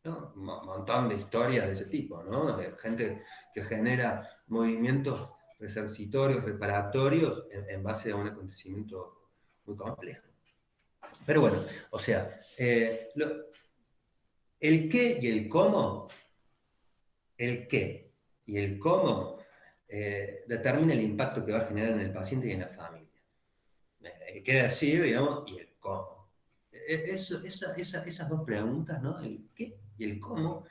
Speaker 1: ¿no? Un montón de historias de ese tipo, ¿no? De gente que genera movimientos resarcitorios, reparatorios, en base a un acontecimiento muy complejo. Pero bueno, o sea, el qué y el cómo determina el impacto que va a generar en el paciente y en la familia. El qué decir, digamos, y el cómo. Esas dos preguntas, ¿no? El qué y el cómo,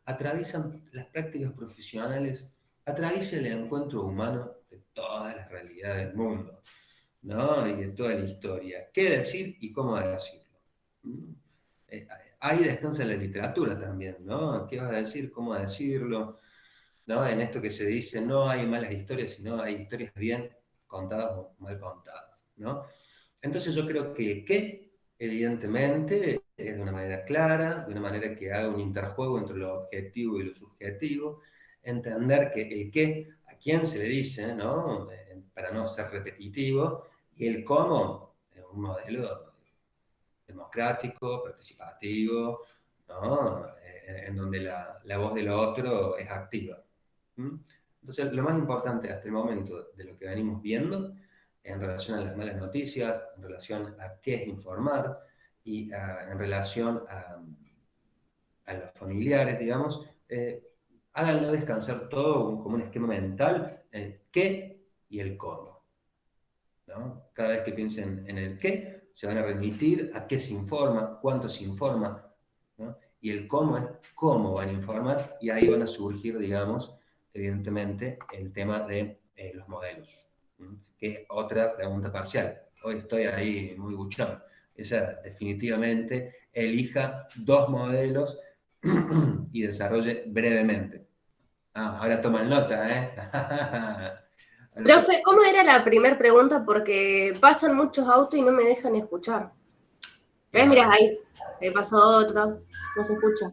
Speaker 1: atraviesan las prácticas profesionales, atraviesa el encuentro humano de todas las realidades del mundo, ¿no? Y de toda la historia. ¿Qué decir y cómo decirlo? Ahí descansa la literatura también, ¿no? ¿Qué vas a decir? ¿Cómo decirlo? ¿No? En esto que se dice, no hay malas historias, sino hay historias bien contadas o mal contadas, ¿no? Entonces yo creo que el qué evidentemente, es de una manera clara, de una manera que haga un interjuego entre lo objetivo y lo subjetivo, entender que el qué, a quién se le dice, ¿no? Para no ser repetitivo, y el cómo es un modelo democrático, participativo, ¿no? En donde la voz del otro es activa. ¿Mm? Entonces, lo más importante hasta el momento de lo que venimos viendo en relación a las malas noticias, en relación a qué es informar y en relación a los familiares, digamos, háganlo descansar todo como un esquema mental, el qué y el cómo, ¿no? Cada vez que piensen en el qué, se van a remitir a qué se informa, cuánto se informa, ¿no? Y el cómo es cómo van a informar, y ahí van a surgir, digamos, evidentemente, el tema de los modelos, ¿no? Que es otra pregunta parcial. Hoy estoy ahí muy buchón. Esa definitivamente elija 2 modelos y desarrolle brevemente. Ah, ahora toman nota, ¿eh?
Speaker 6: Profe, ¿cómo era la primera pregunta? Porque pasan muchos autos y no me dejan escuchar. ¿Ves? Mira, ahí. Me pasó otro. No se escucha.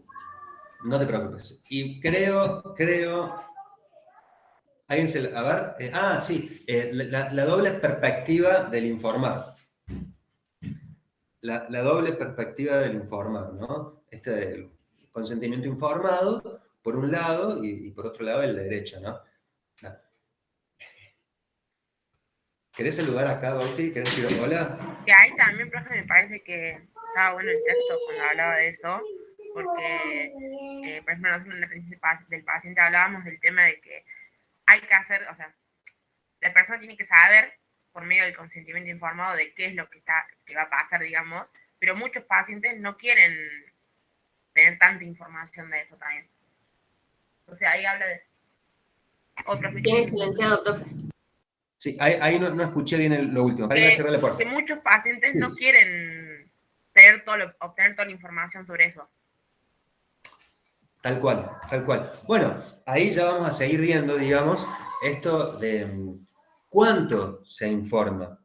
Speaker 1: No te preocupes. Y creo, alguien se, a ver, sí, la doble perspectiva del informar. La doble perspectiva del informar, ¿no? El consentimiento informado, por un lado, y por otro lado el derecho, ¿no? ¿Querés saludar acá, Bauti? ¿Querés decir hola?
Speaker 2: Que ahí también, profe, me parece que estaba bueno el texto cuando hablaba de eso, porque, por ejemplo, nosotros en la atención del paciente hablábamos del tema de que hay que hacer, o sea, la persona tiene que saber, por medio del consentimiento informado, de qué es lo que va a pasar, digamos, pero muchos pacientes no quieren tener tanta información de eso también. Entonces ahí habla de...
Speaker 6: Tiene silenciado, profe.
Speaker 1: Sí, ahí no escuché bien lo último. Para que cerrar la puerta.
Speaker 2: Que muchos pacientes no quieren obtener toda la información sobre eso.
Speaker 1: Tal cual, tal cual. Bueno, ahí ya vamos a seguir viendo, digamos, esto de cuánto se informa,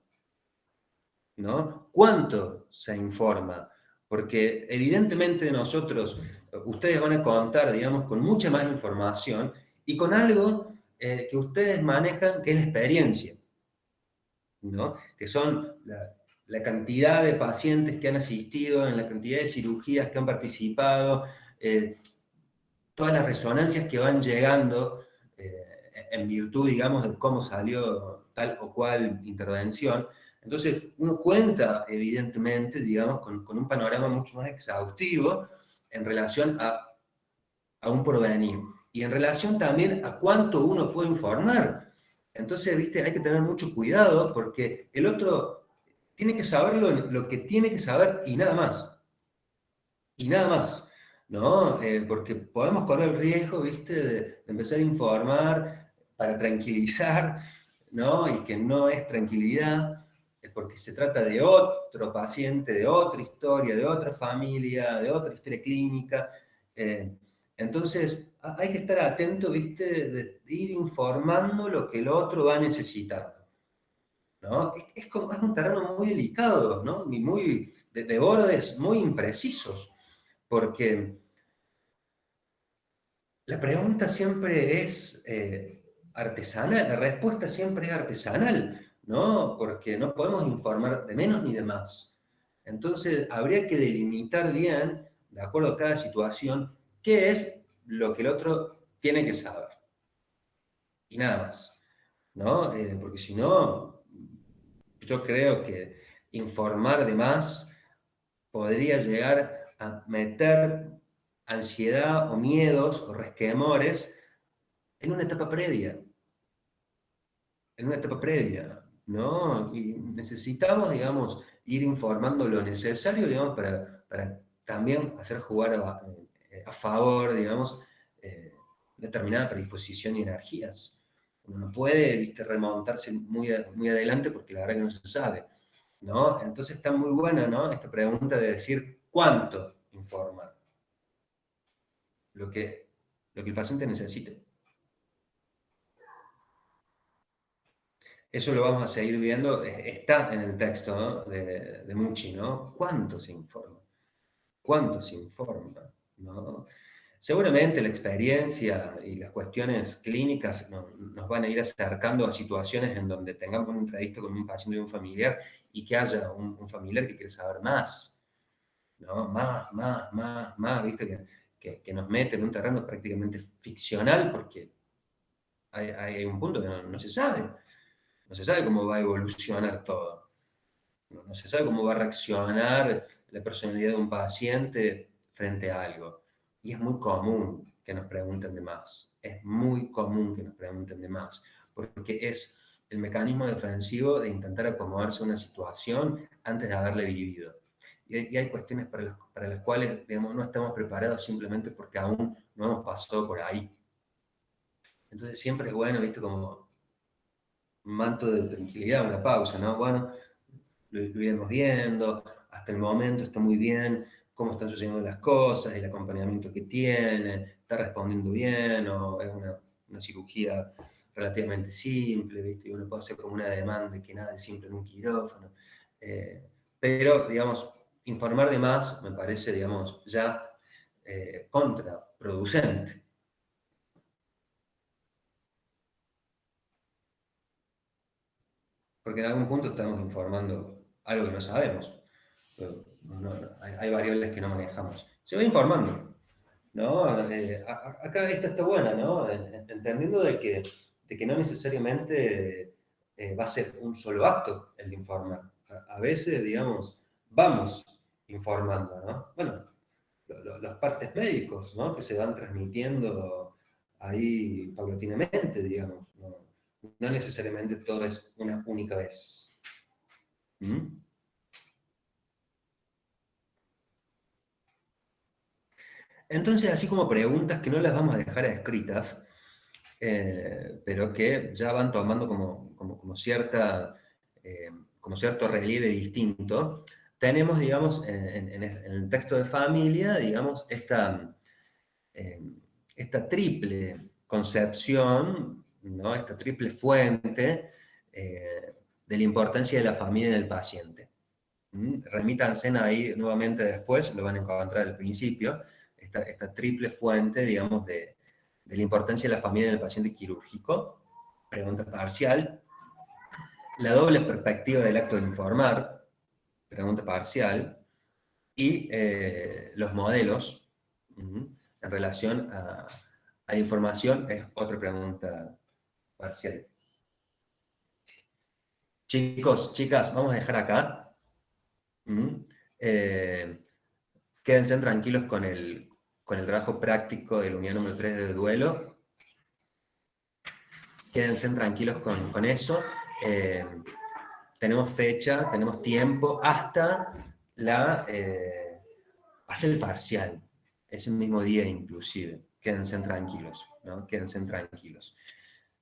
Speaker 1: ¿no? ¿Cuánto se informa? Porque evidentemente nosotros, ustedes van a contar, digamos, con mucha más información y con algo que ustedes manejan, que es la experiencia, ¿no? Que son la cantidad de pacientes que han asistido, en la cantidad de cirugías que han participado, todas las resonancias que van llegando en virtud, digamos, de cómo salió tal o cual intervención. Entonces, uno cuenta, evidentemente, digamos, con un panorama mucho más exhaustivo en relación a un porvenir y en relación también a cuánto uno puede informar. Entonces, viste, hay que tener mucho cuidado porque el otro tiene que saber lo que tiene que saber y nada más. Y nada más, ¿no? Porque podemos correr el riesgo, viste, de empezar a informar para tranquilizar, ¿no? Y que no es tranquilidad, porque se trata de otro paciente, de otra historia, de otra familia, de otra historia clínica. Entonces, hay que estar atento, viste, de ir informando lo que el otro va a necesitar, ¿no? Es un terreno muy delicado, ¿no? Y muy, de bordes muy imprecisos, porque la pregunta siempre es artesanal, la respuesta siempre es artesanal, ¿no? Porque no podemos informar de menos ni de más. Entonces, habría que delimitar bien, de acuerdo a cada situación, qué es lo que el otro tiene que saber. Y nada más, ¿no? Porque si no, yo creo que informar de más podría llegar a meter ansiedad o miedos o resquemores en una etapa previa, ¿no? Y necesitamos, digamos, ir informando lo necesario, digamos, para también hacer jugar a favor, digamos, determinada predisposición y energías. Uno no puede, viste, remontarse muy adelante porque la verdad que no se sabe, ¿no? Entonces está muy buena, ¿no? Esta pregunta de decir cuánto informar, lo que el paciente necesite. Eso lo vamos a seguir viendo, está en el texto, ¿no? de Mucci, ¿no? ¿Cuánto se informa? ¿Cuánto se informa? ¿No? Seguramente la experiencia y las cuestiones clínicas nos van a ir acercando a situaciones en donde tengamos una entrevista con un paciente y un familiar y que haya un familiar que quiere saber más, ¿no? Más, ¿viste? Que nos mete en un terreno prácticamente ficcional porque hay un punto que no se sabe. No se sabe cómo va a evolucionar todo. No se sabe cómo va a reaccionar la personalidad de un paciente frente a algo. Y es muy común que nos pregunten de más. Es muy común que nos pregunten de más. Porque es el mecanismo defensivo de intentar acomodarse a una situación antes de haberla vivido. Y hay cuestiones para las cuales, digamos, no estamos preparados simplemente porque aún no hemos pasado por ahí. Entonces siempre es bueno, ¿viste? Como un manto de tranquilidad, una pausa, ¿no? Bueno, lo iremos viendo, hasta el momento está muy bien, cómo están sucediendo las cosas, el acompañamiento que tiene, está respondiendo bien, o es una cirugía relativamente simple, ¿viste? Y uno puede hacer como una demanda de que nada es simple en un quirófano. Pero, digamos, informar de más me parece, digamos, ya contraproducente. Porque en algún punto estamos informando algo que no sabemos. Hay variables que no manejamos. Se va informando, ¿no? Acá esta está buena, ¿no? Entendiendo de que no necesariamente va a ser un solo acto el de informar. A veces, digamos, vamos informando, ¿no? Bueno, los partes médicos, ¿no? Que se van transmitiendo ahí paulatinamente, digamos, ¿no? No necesariamente todo es una única vez. ¿Mm? Entonces, así como preguntas que no las vamos a dejar escritas, pero que ya van tomando como cierto relieve distinto, tenemos, digamos, en el texto de familia, digamos, esta triple concepción, ¿no? Esta triple fuente de la importancia de la familia en el paciente. Remítanse ahí nuevamente después, lo van a encontrar al principio, esta triple fuente, digamos, de la importancia de la familia en el paciente quirúrgico, pregunta parcial, la doble perspectiva del acto de informar, pregunta parcial, y los modelos en relación a la información es otra pregunta parcial. Chicos, chicas, vamos a dejar acá. Quédense tranquilos con el trabajo práctico de la unidad número 3 de duelo. Quédense tranquilos con eso. Tenemos fecha, tenemos tiempo hasta el parcial. Ese mismo día inclusive. Quédense tranquilos, ¿no? Quédense tranquilos.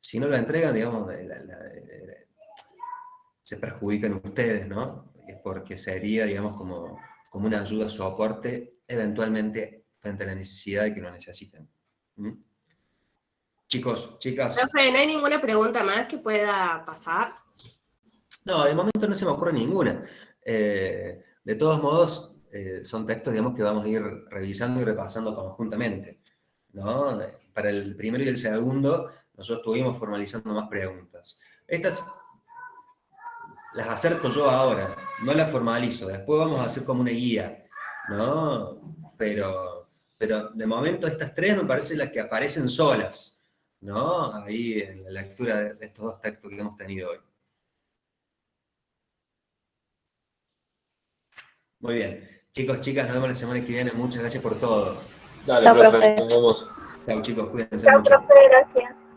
Speaker 1: Si no lo entregan, digamos, se perjudican ustedes, ¿no? Porque sería, digamos, como una ayuda, soporte, eventualmente frente a la necesidad de que lo necesiten. Chicos, chicas.
Speaker 6: Profe, ¿no hay ninguna pregunta más que pueda pasar?
Speaker 1: No, de momento no se me ocurre ninguna. De todos modos, son textos, digamos, que vamos a ir revisando y repasando conjuntamente, ¿no? Para el primero y el segundo, nosotros estuvimos formalizando más preguntas. Estas las acerco yo ahora, no las formalizo, después vamos a hacer como una guía, ¿no? Pero de momento estas tres me parecen las que aparecen solas, ¿no? Ahí en la lectura de estos dos textos que hemos tenido hoy. Muy bien. Chicos, chicas, nos vemos la semana que viene. Muchas gracias por todo.
Speaker 4: Dale,
Speaker 5: Chao,
Speaker 4: profe,
Speaker 5: profe.
Speaker 4: nos vemos.
Speaker 1: Chao, chicos, cuídense
Speaker 5: Chao,
Speaker 1: mucho.
Speaker 5: profe, gracias.